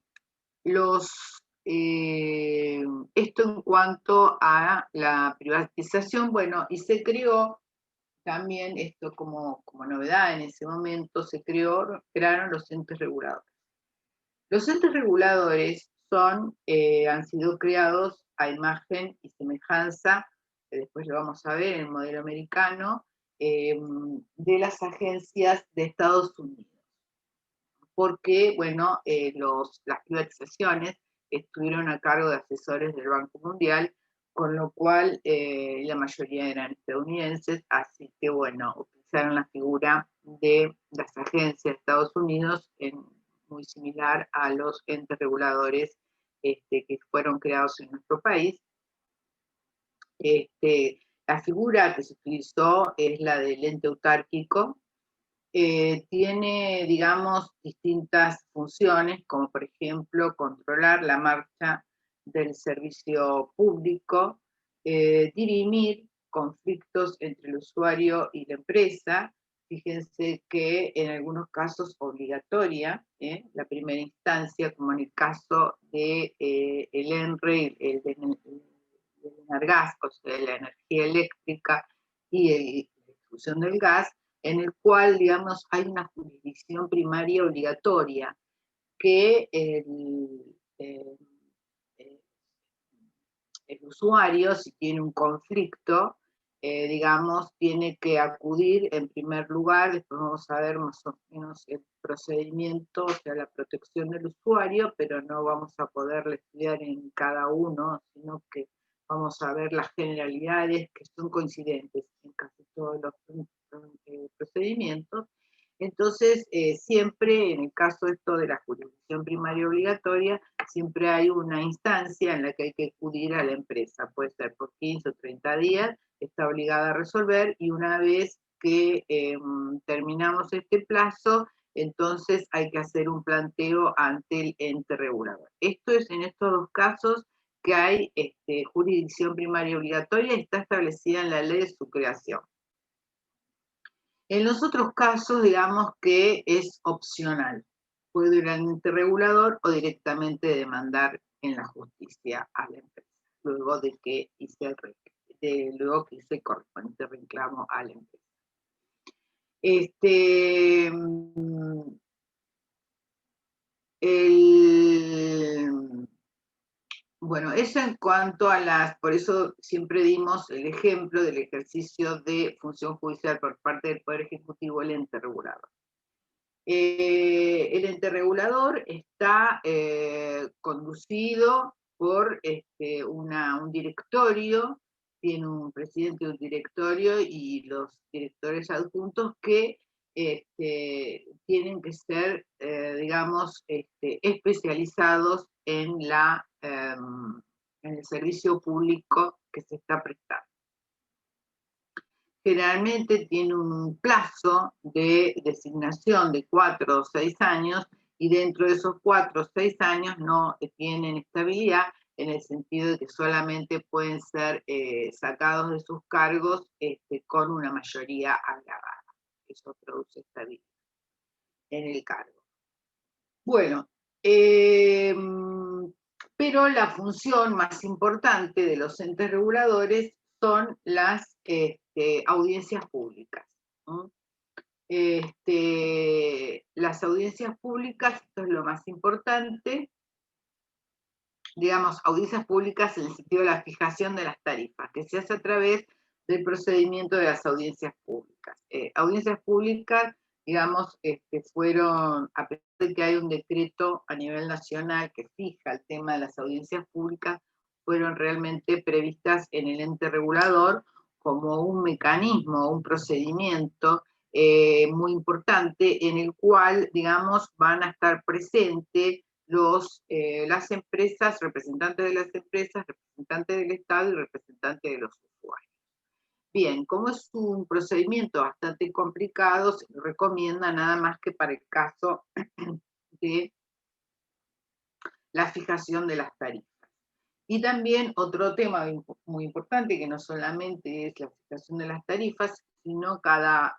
en cuanto a la privatización. Bueno, y se creó también, esto como novedad en ese momento, crearon los entes reguladores. Los entes reguladores han sido creados a imagen y semejanza, que después lo vamos a ver en el modelo americano, de las agencias de Estados Unidos. Porque, bueno, las privatizaciones estuvieron a cargo de asesores del Banco Mundial, con lo cual la mayoría eran estadounidenses, así que, bueno, utilizaron la figura de las agencias de Estados Unidos, muy similar a los entes reguladores que fueron creados en nuestro país. La figura que se utilizó es la del ente autárquico. Tiene, digamos, distintas funciones, como por ejemplo controlar la marcha del servicio público, dirimir conflictos entre el usuario y la empresa. Fíjense que en algunos casos obligatoria, la primera instancia, como en el caso de el ENRE, el de Enargas, o sea, de la energía eléctrica y la distribución del gas, en el cual, digamos, hay una jurisdicción primaria obligatoria que eh, el usuario, si tiene un conflicto, digamos, tiene que acudir en primer lugar, después vamos a ver más o menos el procedimiento, o sea, la protección del usuario, pero no vamos a poderle estudiar en cada uno, sino que vamos a ver las generalidades que son coincidentes en casi todos los procedimientos. Entonces, siempre, en el caso esto de la jurisdicción primaria obligatoria, siempre hay una instancia en la que hay que acudir a la empresa, puede ser por 15 o 30 días, está obligada a resolver, y una vez que terminamos este plazo, entonces hay que hacer un planteo ante el ente regulador. Esto es en estos dos casos que hay jurisdicción primaria obligatoria y está establecida en la ley de su creación. En los otros casos, digamos que es opcional. Puede ir al ente regulador o directamente demandar en la justicia a la empresa, luego de que hice el correspondiente reclamo a la empresa. Bueno, eso en cuanto a por eso siempre dimos el ejemplo del ejercicio de función judicial por parte del Poder Ejecutivo, el ente regulador. El ente regulador está conducido por un directorio, tiene un presidente de un directorio y los directores adjuntos que tienen que ser, digamos, especializados en el servicio público que se está prestando. Generalmente tiene un plazo de designación de 4 o 6 años, y dentro de esos 4 o 6 años no tienen estabilidad, en el sentido de que solamente pueden ser sacados de sus cargos con una mayoría agravada. Eso produce estabilidad en el cargo. Bueno, pero la función más importante de los entes reguladores son las audiencias públicas, ¿no? Las audiencias públicas, esto es lo más importante, digamos, audiencias públicas en el sentido de la fijación de las tarifas, que se hace a través del procedimiento de las audiencias públicas. Audiencias públicas, digamos, fueron, a pesar de que hay un decreto a nivel nacional que fija el tema de las audiencias públicas, fueron realmente previstas en el ente regulador como un mecanismo, un procedimiento muy importante, en el cual, digamos, van a estar presentes las empresas, representantes de las empresas, representantes del Estado y representantes de los usuarios. Bien, como es un procedimiento bastante complicado, se recomienda nada más que para el caso de la fijación de las tarifas. Y también otro tema muy importante, que no solamente es la fijación de las tarifas, sino cada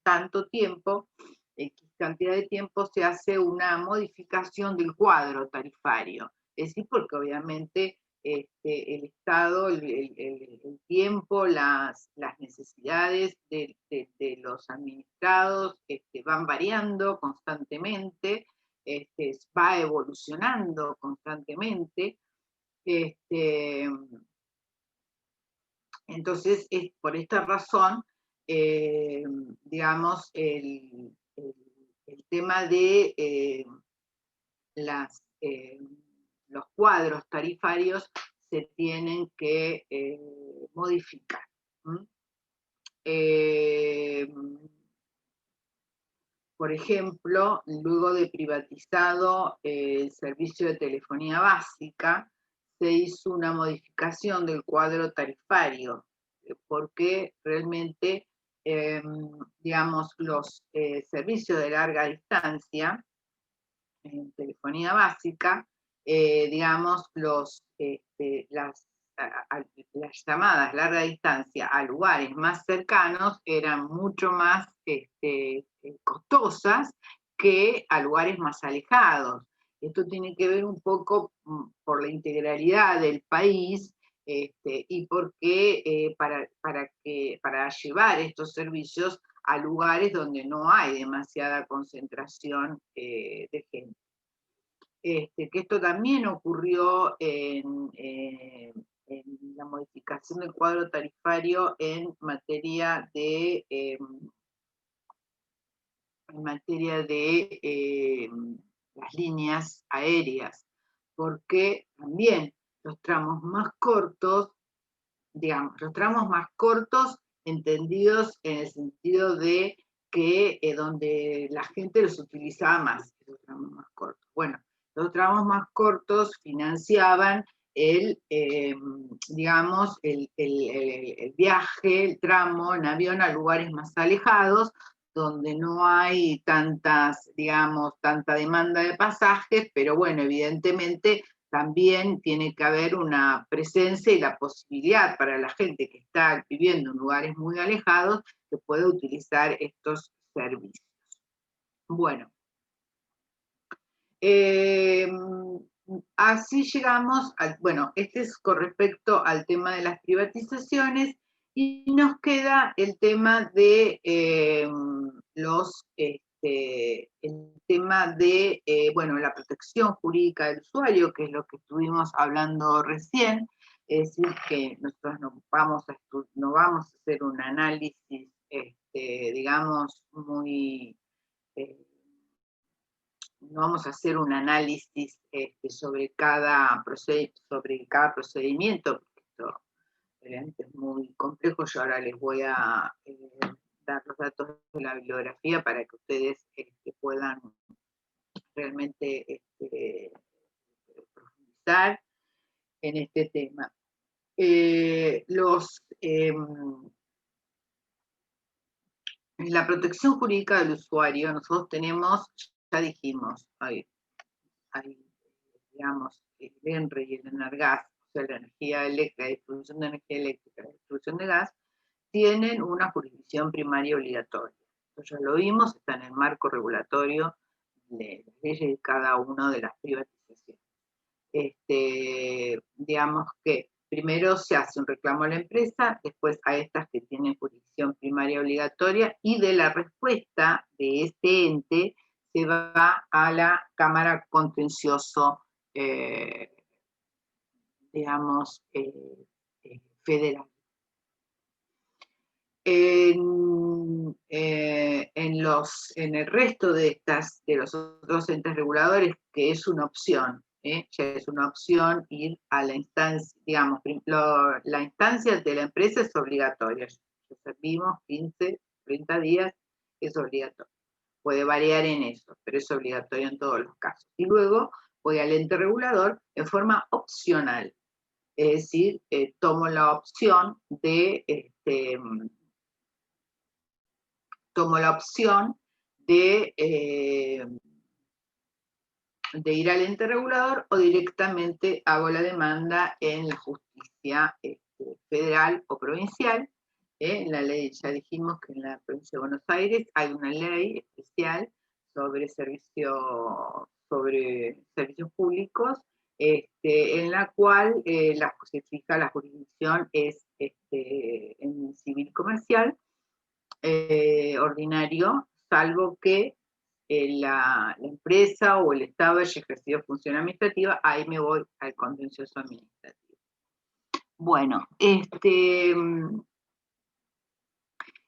tanto tiempo, X cantidad de tiempo, se hace una modificación del cuadro tarifario. Es decir, porque obviamente el Estado, el tiempo, las necesidades de los administrados van variando constantemente, va evolucionando constantemente. Entonces, por esta razón, digamos, el tema de los cuadros tarifarios se tienen que modificar. Por ejemplo, luego de privatizado el servicio de telefonía básica, se hizo una modificación del cuadro tarifario, porque realmente, digamos, los servicios de larga distancia, en telefonía básica, digamos, las llamadas larga distancia a lugares más cercanos eran mucho más costosas que a lugares más alejados. Esto tiene que ver un poco por la integralidad del país y porque para llevar estos servicios a lugares donde no hay demasiada concentración de gente. Que esto también ocurrió en la modificación del cuadro tarifario en materia de las líneas aéreas, porque también los tramos más cortos, digamos, los tramos más cortos entendidos en el sentido de que donde la gente los utilizaba más, los tramos más cortos. Bueno, los tramos más cortos financiaban digamos, el viaje, el tramo en avión a lugares más alejados, donde no hay tantas, digamos, tanta demanda de pasajes, pero bueno, evidentemente también tiene que haber una presencia y la posibilidad para la gente que está viviendo en lugares muy alejados que pueda utilizar estos servicios. Bueno, así llegamos, bueno, este es con respecto al tema de las privatizaciones y nos queda el tema de el tema de, bueno, la protección jurídica del usuario, que es lo que estuvimos hablando recién, es decir, que nosotros no vamos a hacer un análisis, digamos, muy... no vamos a hacer un análisis sobre cada procedimiento, porque esto realmente es muy complejo. Yo ahora les voy a dar los datos de la bibliografía para que ustedes puedan realmente profundizar en este tema. La protección jurídica del usuario, nosotros tenemos, ya dijimos, hay digamos, el ENRE y el ENARGAS, o sea, la energía eléctrica, la distribución de energía eléctrica, la distribución de gas, tienen una jurisdicción primaria obligatoria. Esto ya lo vimos, está en el marco regulatorio de las leyes de cada una de las privatizaciones. Digamos que primero se hace un reclamo a la empresa, después a estas que tienen jurisdicción primaria obligatoria, y de la respuesta de este ente se va a la Cámara Contencioso, digamos, federal. En el resto de los otros entes reguladores, que es una opción, ya es una opción ir a la instancia, digamos, la instancia de la empresa es obligatoria. Ya servimos 15, 30 días, es obligatorio. Puede variar en eso, pero es obligatorio en todos los casos. Y luego voy al ente regulador en forma opcional, es decir, tomo la opción de de ir al ente regulador o directamente hago la demanda en la justicia federal o provincial. En la ley, ya dijimos que en la provincia de Buenos Aires hay una ley especial sobre servicios públicos, en la cual se fija la jurisdicción es en civil comercial ordinario, salvo que la empresa o el Estado haya ejercido función administrativa, ahí me voy al contencioso administrativo. Bueno,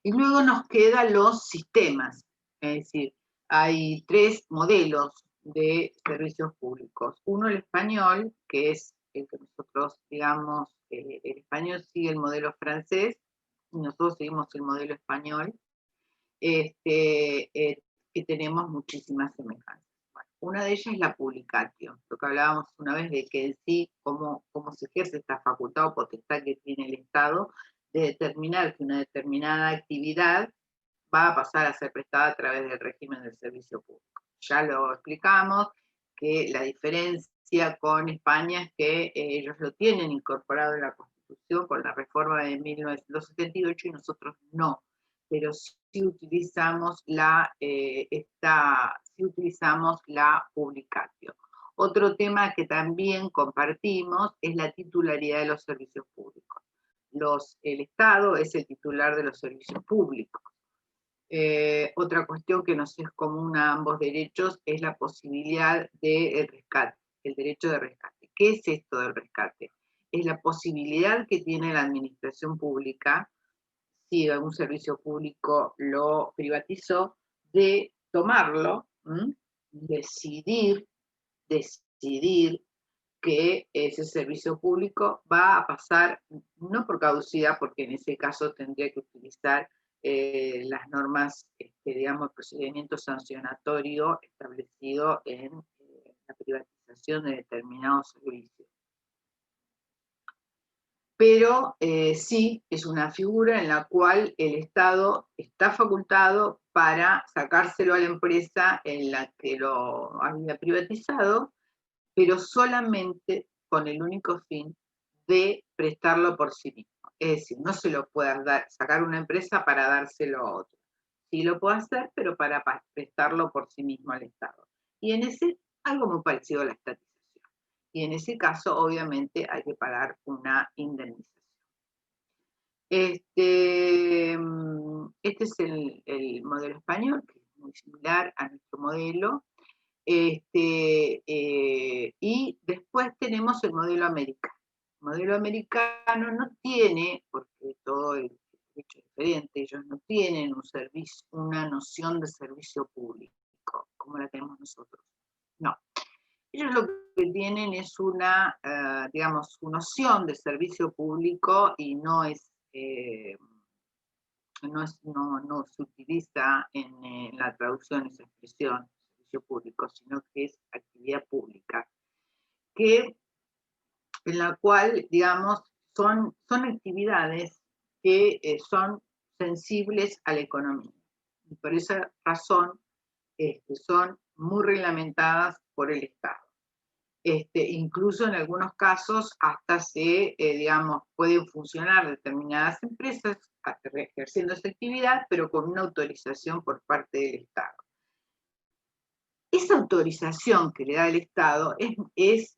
Y luego nos quedan los sistemas, es decir, hay 3 modelos de servicios públicos. Uno, el español, que es el que nosotros, digamos, el español sigue el modelo francés, y nosotros seguimos el modelo español, que tenemos muchísimas semejanzas. Bueno, una de ellas es la publicatio, lo que hablábamos una vez de que en sí, cómo se ejerce esta facultad o potestad que tiene el Estado de determinar que una determinada actividad va a pasar a ser prestada a través del régimen del servicio público. Ya lo explicamos, que la diferencia con España es que ellos lo tienen incorporado en la Constitución con la reforma de 1978 y nosotros no, pero sí utilizamos sí utilizamos la publicatio. Otro tema que también compartimos es la titularidad de los servicios públicos. El Estado es el titular de los servicios públicos. Otra cuestión que nos es común a ambos derechos es la posibilidad del rescate, el derecho de rescate. ¿Qué es esto del rescate? Es la posibilidad que tiene la administración pública, si algún servicio público lo privatizó, de tomarlo, decidir que ese servicio público va a pasar, no por caducidad, porque en ese caso tendría que utilizar las normas, digamos, procedimiento sancionatorio establecido en la privatización de determinados servicios. Pero sí es una figura en la cual el Estado está facultado para sacárselo a la empresa en la que lo había privatizado, pero solamente con el único fin de prestarlo por sí mismo. Es decir, no se lo puede sacar una empresa para dárselo a otro. Sí lo puede hacer, pero para prestarlo por sí mismo al Estado. Y en ese, algo muy parecido a la estatización. Y en ese caso, obviamente, hay que pagar una indemnización. Este es el modelo español, que es muy similar a nuestro modelo. Y después tenemos el modelo americano. El modelo americano no tiene, porque todo el derecho es diferente, ellos no tienen una noción de servicio público, como la tenemos nosotros. No. Ellos lo que tienen es digamos, su noción de servicio público y no se utiliza en la traducción esa expresión, servicio público, sino que es actividad pública, en la cual, digamos, son actividades que son sensibles a la economía. Y por esa razón son muy reglamentadas por el Estado. Incluso en algunos casos hasta digamos, pueden funcionar determinadas empresas ejerciendo esa actividad, pero con una autorización por parte del Estado. Esa autorización que le da el Estado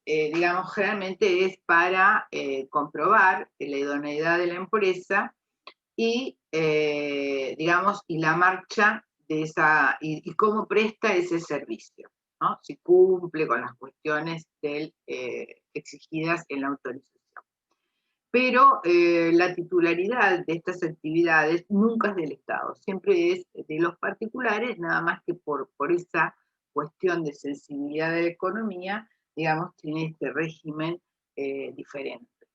digamos, generalmente es para comprobar la idoneidad de la empresa y, digamos, y la marcha de y cómo presta ese servicio, ¿no? Si cumple con las cuestiones exigidas en la autorización. Pero la titularidad de estas actividades nunca es del Estado, siempre es de los particulares, nada más que por esa cuestión de sensibilidad de la economía, digamos, tiene este régimen diferente.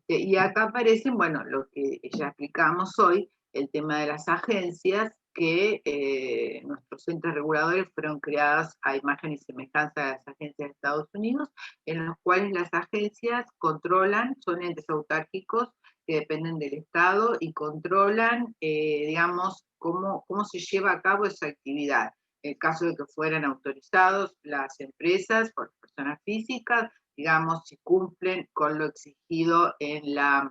Y acá aparecen, bueno, lo que ya explicamos hoy, el tema de las agencias, que nuestros entes reguladores fueron creadas a imagen y semejanza de las agencias de Estados Unidos, en los cuales las agencias controlan, son entes autárquicos que dependen del Estado y controlan, digamos, cómo se lleva a cabo esa actividad. En el caso de que fueran autorizados las empresas por personas físicas, digamos, si cumplen con lo exigido en la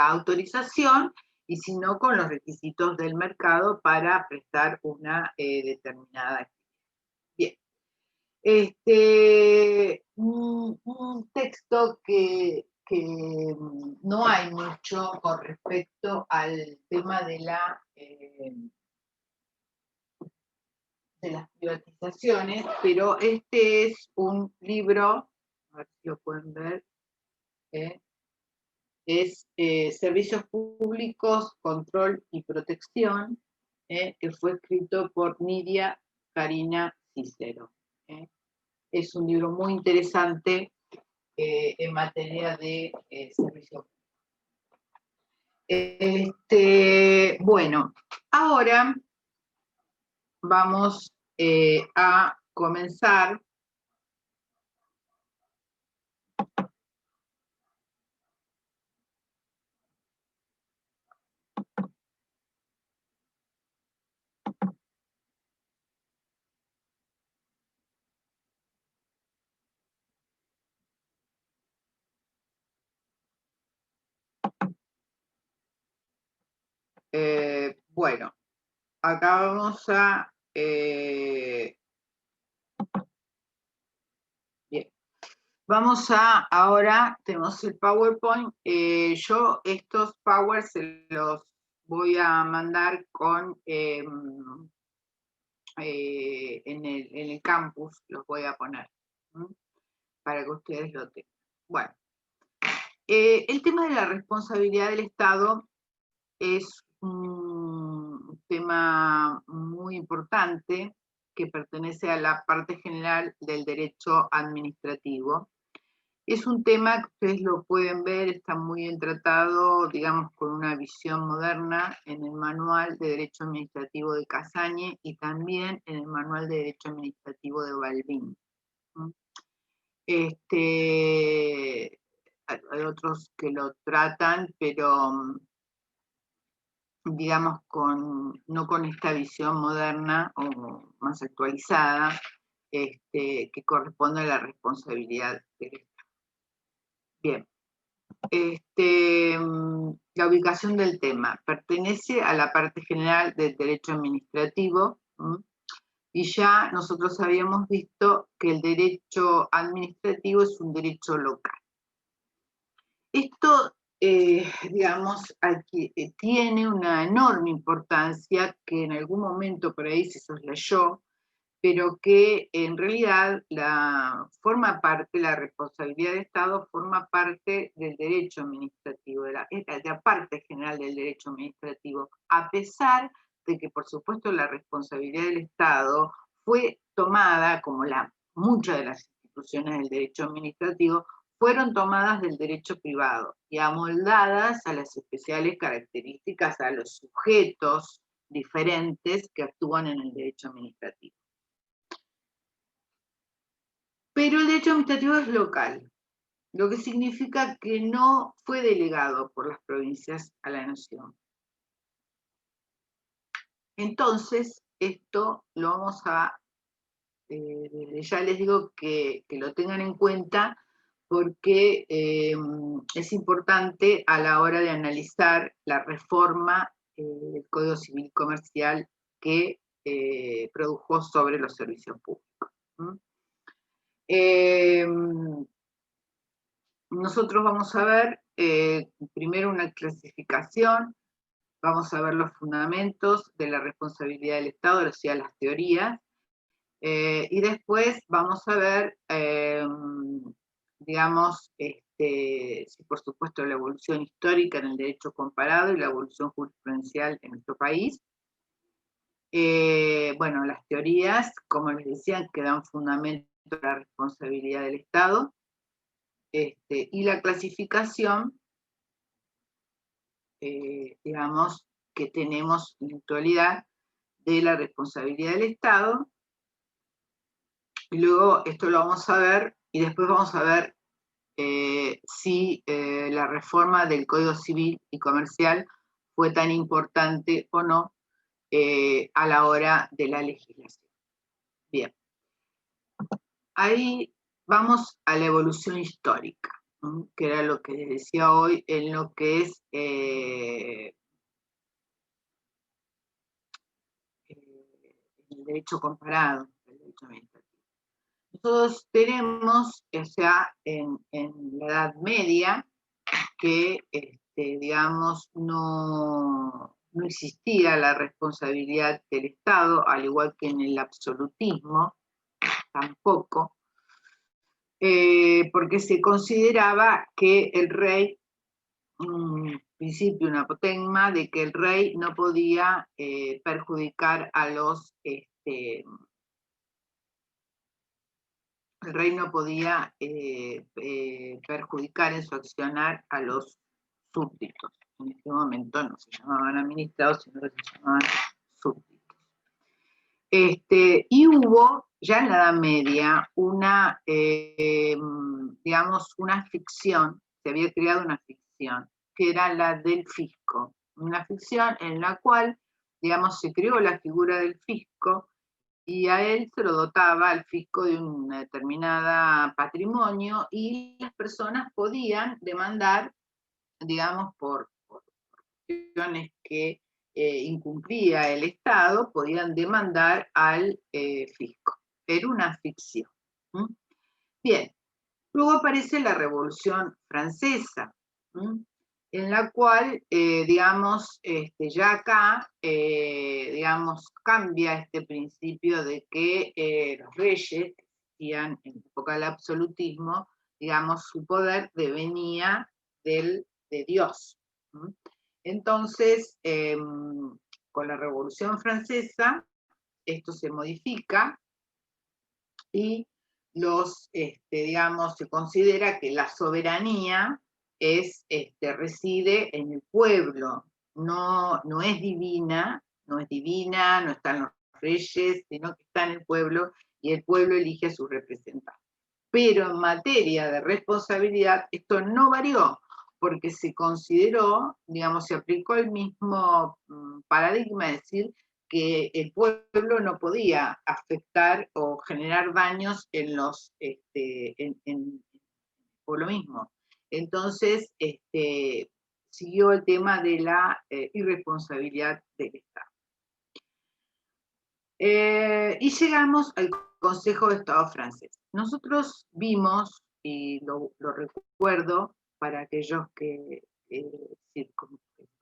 autorización, y si no, con los requisitos del mercado para prestar una determinada actividad. Bien. Un texto que no hay mucho con respecto al tema de las privatizaciones, pero este es un libro, a ver si lo pueden ver, es Servicios Públicos, Control y Protección, que fue escrito por Nidia Karina Cícero. Es un libro muy interesante en materia de servicios. Bueno, ahora vamos a comenzar. Bueno, acá vamos a... bien. Vamos a, ahora tenemos el PowerPoint. Yo estos Powers se los voy a mandar con en el campus, los voy a poner, para que ustedes lo tengan. Bueno, el tema de la responsabilidad del Estado es un tema muy importante que pertenece a la parte general del derecho administrativo. Es un tema que ustedes lo pueden ver, está muy bien tratado, digamos, con una visión moderna en el Manual de Derecho Administrativo de Casañe y también en el Manual de Derecho Administrativo de Balbín. Hay otros que lo tratan, pero digamos, no con esta visión moderna o más actualizada, que corresponde a la responsabilidad del Estado. Bien. La ubicación del tema pertenece a la parte general del derecho administrativo, y ya nosotros habíamos visto que el derecho administrativo es un derecho local. Esto, digamos, aquí, tiene una enorme importancia que en algún momento por ahí se soslayó, pero que en realidad forma parte, la responsabilidad del Estado forma parte del derecho administrativo, de la parte general del derecho administrativo, a pesar de que, por supuesto, la responsabilidad del Estado fue tomada, como muchas de las instituciones del derecho administrativo, fueron tomadas del derecho privado y amoldadas a las especiales características, a los sujetos diferentes que actúan en el derecho administrativo. Pero el derecho administrativo es local, lo que significa que no fue delegado por las provincias a la nación. Entonces, esto lo vamos a, ya les digo que lo tengan en cuenta porque es importante a la hora de analizar la reforma del Código Civil Comercial que produjo sobre los servicios públicos. Nosotros vamos a ver primero una clasificación, vamos a ver los fundamentos de la responsabilidad del Estado, o sea, las teorías, y después vamos a ver, digamos, por supuesto, la evolución histórica en el derecho comparado y la evolución jurisprudencial en nuestro país. Bueno, las teorías, como les decía, que dan fundamento a la responsabilidad del Estado. Y la clasificación, digamos, que tenemos en la actualidad de la responsabilidad del Estado. Y luego esto lo vamos a ver, y después vamos a ver si la reforma del Código Civil y Comercial fue tan importante o no a la hora de la legislación. Bien. Ahí vamos a la evolución histórica, que era lo que les decía hoy en lo que es el derecho comparado, el derecho administrativo. Nosotros tenemos, o sea, en la Edad Media, que, digamos, no existía la responsabilidad del Estado, al igual que en el absolutismo, tampoco, porque se consideraba que el rey un principio, una apotegma, de que el rey no podía perjudicar a los, el rey no podía perjudicar en su accionar a los súbditos. En este momento no se llamaban administrados, sino que se llamaban súbditos. Y hubo ya en la Edad Media una, digamos, una ficción, se había creado una ficción, que era la del fisco. Una ficción en la cual, digamos, se creó la figura del fisco y a él se lo dotaba al fisco de un determinado patrimonio y las personas podían demandar, digamos, por cuestiones que incumplía el Estado, podían demandar al fisco. Era una ficción. ¿Mm? Bien, luego aparece la Revolución Francesa, en la cual, digamos, ya acá, digamos, cambia este principio de que los reyes, que existían en la época del absolutismo, digamos, su poder devenía de Dios. Entonces, con la Revolución Francesa, esto se modifica y digamos, se considera que la soberanía reside en el pueblo, no es divina, no están los reyes, sino que está en el pueblo y el pueblo elige a sus representantes. Pero en materia de responsabilidad esto no varió, porque se consideró, digamos, se aplicó el mismo paradigma, es decir, que el pueblo no podía afectar o generar daños en por lo mismo. Entonces, siguió el tema de la irresponsabilidad del Estado. Y llegamos al Consejo de Estado francés. Nosotros vimos, y lo recuerdo para aquellos que es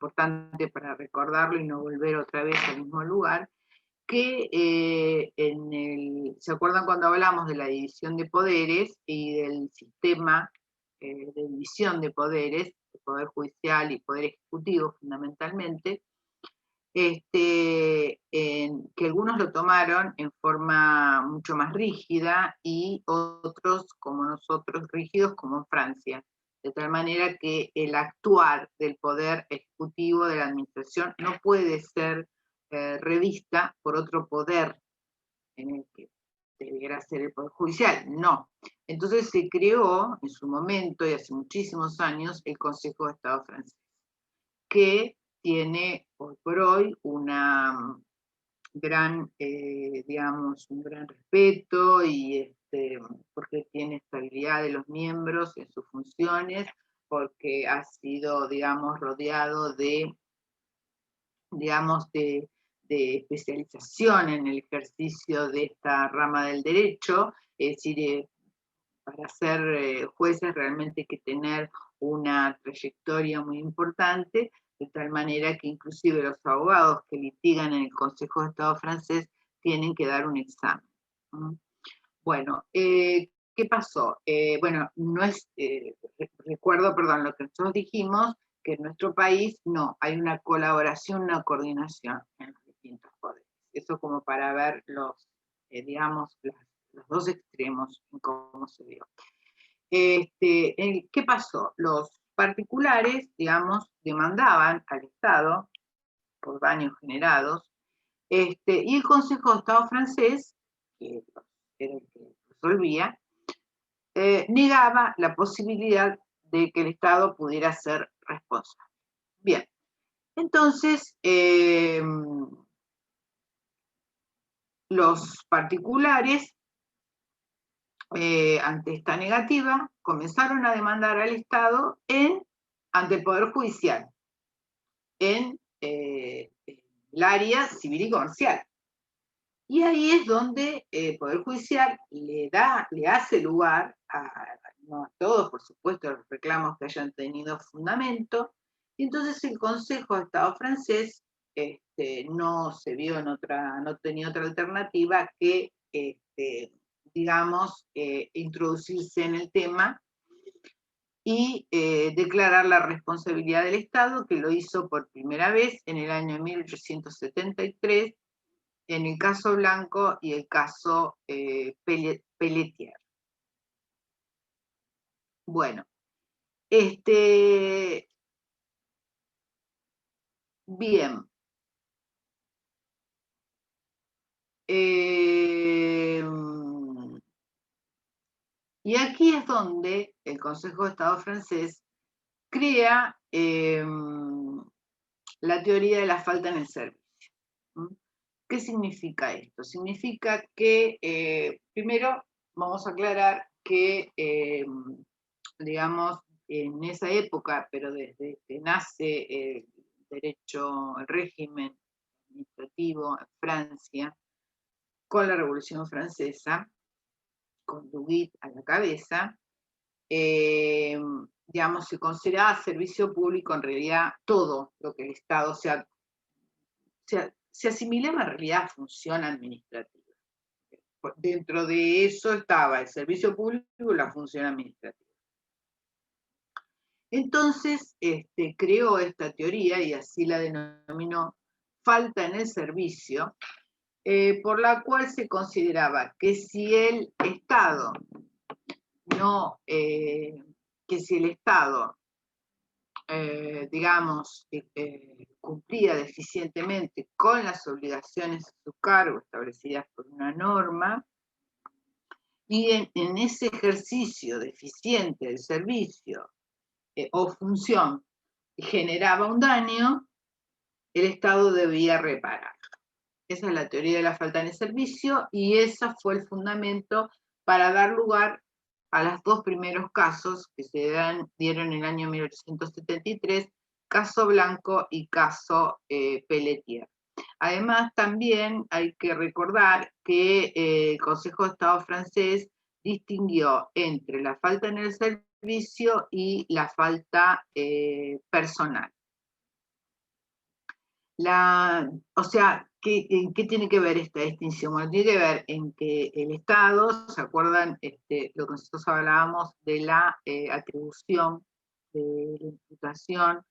importante para recordarlo y no volver otra vez al mismo lugar, que ¿se acuerdan cuando hablamos de la división de poderes y del sistema de división de poderes, el poder judicial y poder ejecutivo fundamentalmente? Que algunos lo tomaron en forma mucho más rígida y otros, como nosotros, rígidos como en Francia, de tal manera que el actuar del poder ejecutivo de la administración no puede ser revista por otro poder en el que debiera ser el poder judicial, no. Entonces se creó en su momento y hace muchísimos años el Consejo de Estado francés, que tiene hoy por hoy una gran, digamos, un gran respeto y porque tiene estabilidad de los miembros en sus funciones, porque ha sido, digamos, rodeado de, digamos, de especialización en el ejercicio de esta rama del derecho, es decir, para ser jueces realmente hay que tener una trayectoria muy importante, de tal manera que inclusive los abogados que litigan en el Consejo de Estado francés tienen que dar un examen. Bueno, ¿qué pasó? Bueno, no es, recuerdo, perdón, lo que nosotros dijimos, que en nuestro país no, hay una colaboración, una coordinación en los distintos poderes. Eso como para ver digamos, los dos extremos en cómo se dio. ¿Qué pasó? Los particulares, digamos, demandaban al Estado por daños generados, y el Consejo de Estado francés, que era el que resolvía, negaba la posibilidad de que el Estado pudiera ser responsable. Bien, entonces, los particulares, ante esta negativa, comenzaron a demandar al Estado ante el Poder Judicial, en el área civil y comercial. Y ahí es donde el Poder Judicial le hace lugar no a todos, por supuesto, los reclamos que hayan tenido fundamento, y entonces el Consejo de Estado francés no se vio no tenía otra alternativa que, digamos, introducirse en el tema y declarar la responsabilidad del Estado, que lo hizo por primera vez en el año 1873, en el caso Blanco y el caso Pelletier. Bueno, bien. Y aquí es donde el Consejo de Estado francés crea la teoría de la falta en el servicio. ¿Qué significa esto? Significa que, primero, vamos a aclarar que, digamos, en esa época, pero desde que nace el derecho, el régimen administrativo en Francia, con la Revolución Francesa, con Duguit a la cabeza, digamos, se consideraba servicio público en realidad todo lo que el Estado se asimilaba en realidad a función administrativa. Dentro de eso estaba el servicio público y la función administrativa. Entonces, creó esta teoría y así la denominó falta en el servicio, por la cual se consideraba que si el Estado digamos, cumplía deficientemente con las obligaciones de su cargo establecidas por una norma, y en ese ejercicio deficiente del servicio o función generaba un daño, el Estado debía reparar. Esa es la teoría de la falta en el servicio y ese fue el fundamento para dar lugar a los dos primeros casos que se dieron en el año 1873, caso Blanco y caso Pelletier. Además, también hay que recordar que el Consejo de Estado francés distinguió entre la falta en el servicio y la falta personal. O sea, ¿en qué tiene que ver esta distinción? Bueno, tiene que ver en que el Estado, ¿se acuerdan lo que nosotros hablábamos de la atribución, de la imputación,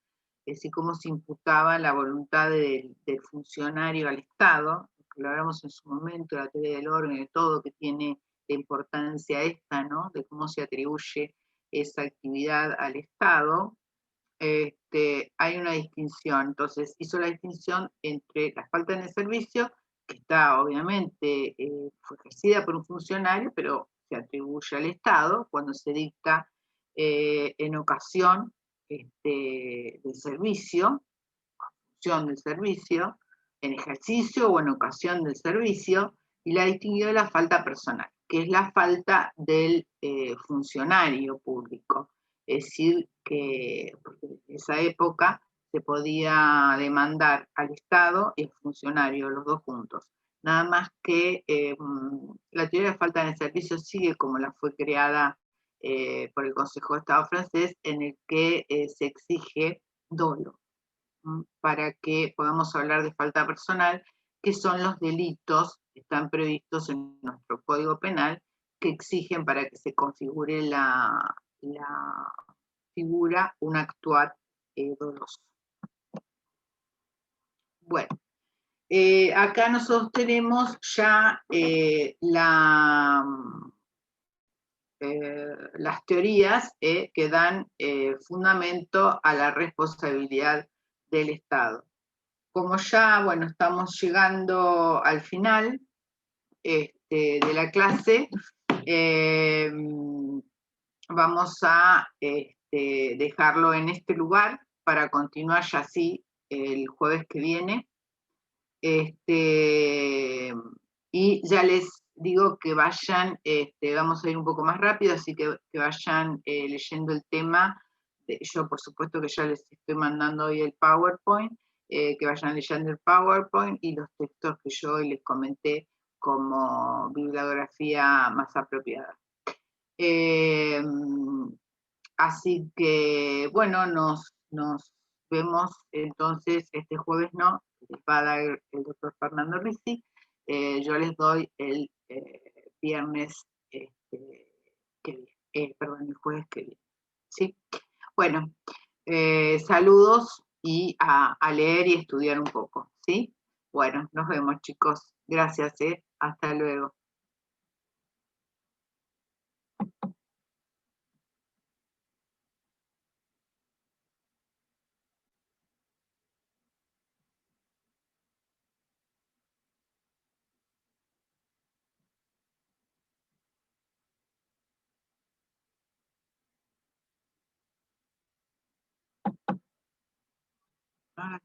es decir, cómo se imputaba la voluntad del funcionario al Estado? Lo hablamos en su momento, la teoría del orden, de todo, que tiene la importancia esta, ¿no? De cómo se atribuye esa actividad al Estado. Hay una distinción. Entonces, hizo la distinción entre la falta en el servicio, que está obviamente, fue ejercida por un funcionario, pero se atribuye al Estado cuando se dicta en ocasión del servicio, función del servicio, en ejercicio o en ocasión del servicio, y la distinguió de la falta personal, que es la falta del funcionario público. Es decir, que en esa época se podía demandar al Estado y al funcionario, los dos juntos. Nada más que la teoría de falta en el servicio sigue como la fue creada por el Consejo de Estado francés, en el que se exige dolo para que podamos hablar de falta personal, que son los delitos que están previstos en nuestro Código Penal, que exigen para que se configure la figura un actuar doloso. Bueno, acá nosotros tenemos ya las teorías que dan fundamento a la responsabilidad del Estado. Como ya, bueno, estamos llegando al final de la clase, vamos a dejarlo en este lugar para continuar ya así el jueves que viene. Y ya les digo que vayan, vamos a ir un poco más rápido, así que vayan leyendo el tema. Yo por supuesto que ya les estoy mandando hoy el PowerPoint, que vayan leyendo el PowerPoint y los textos que yo hoy les comenté como bibliografía más apropiada. Así que, bueno, nos vemos entonces este jueves, ¿no? Les va a dar el doctor Fernando Ricci. Yo les doy el viernes, perdón, el jueves que viene. ¿sí? Bueno, saludos y a leer y estudiar un poco, ¿sí? Bueno, nos vemos, chicos. Gracias, hasta luego. Ah,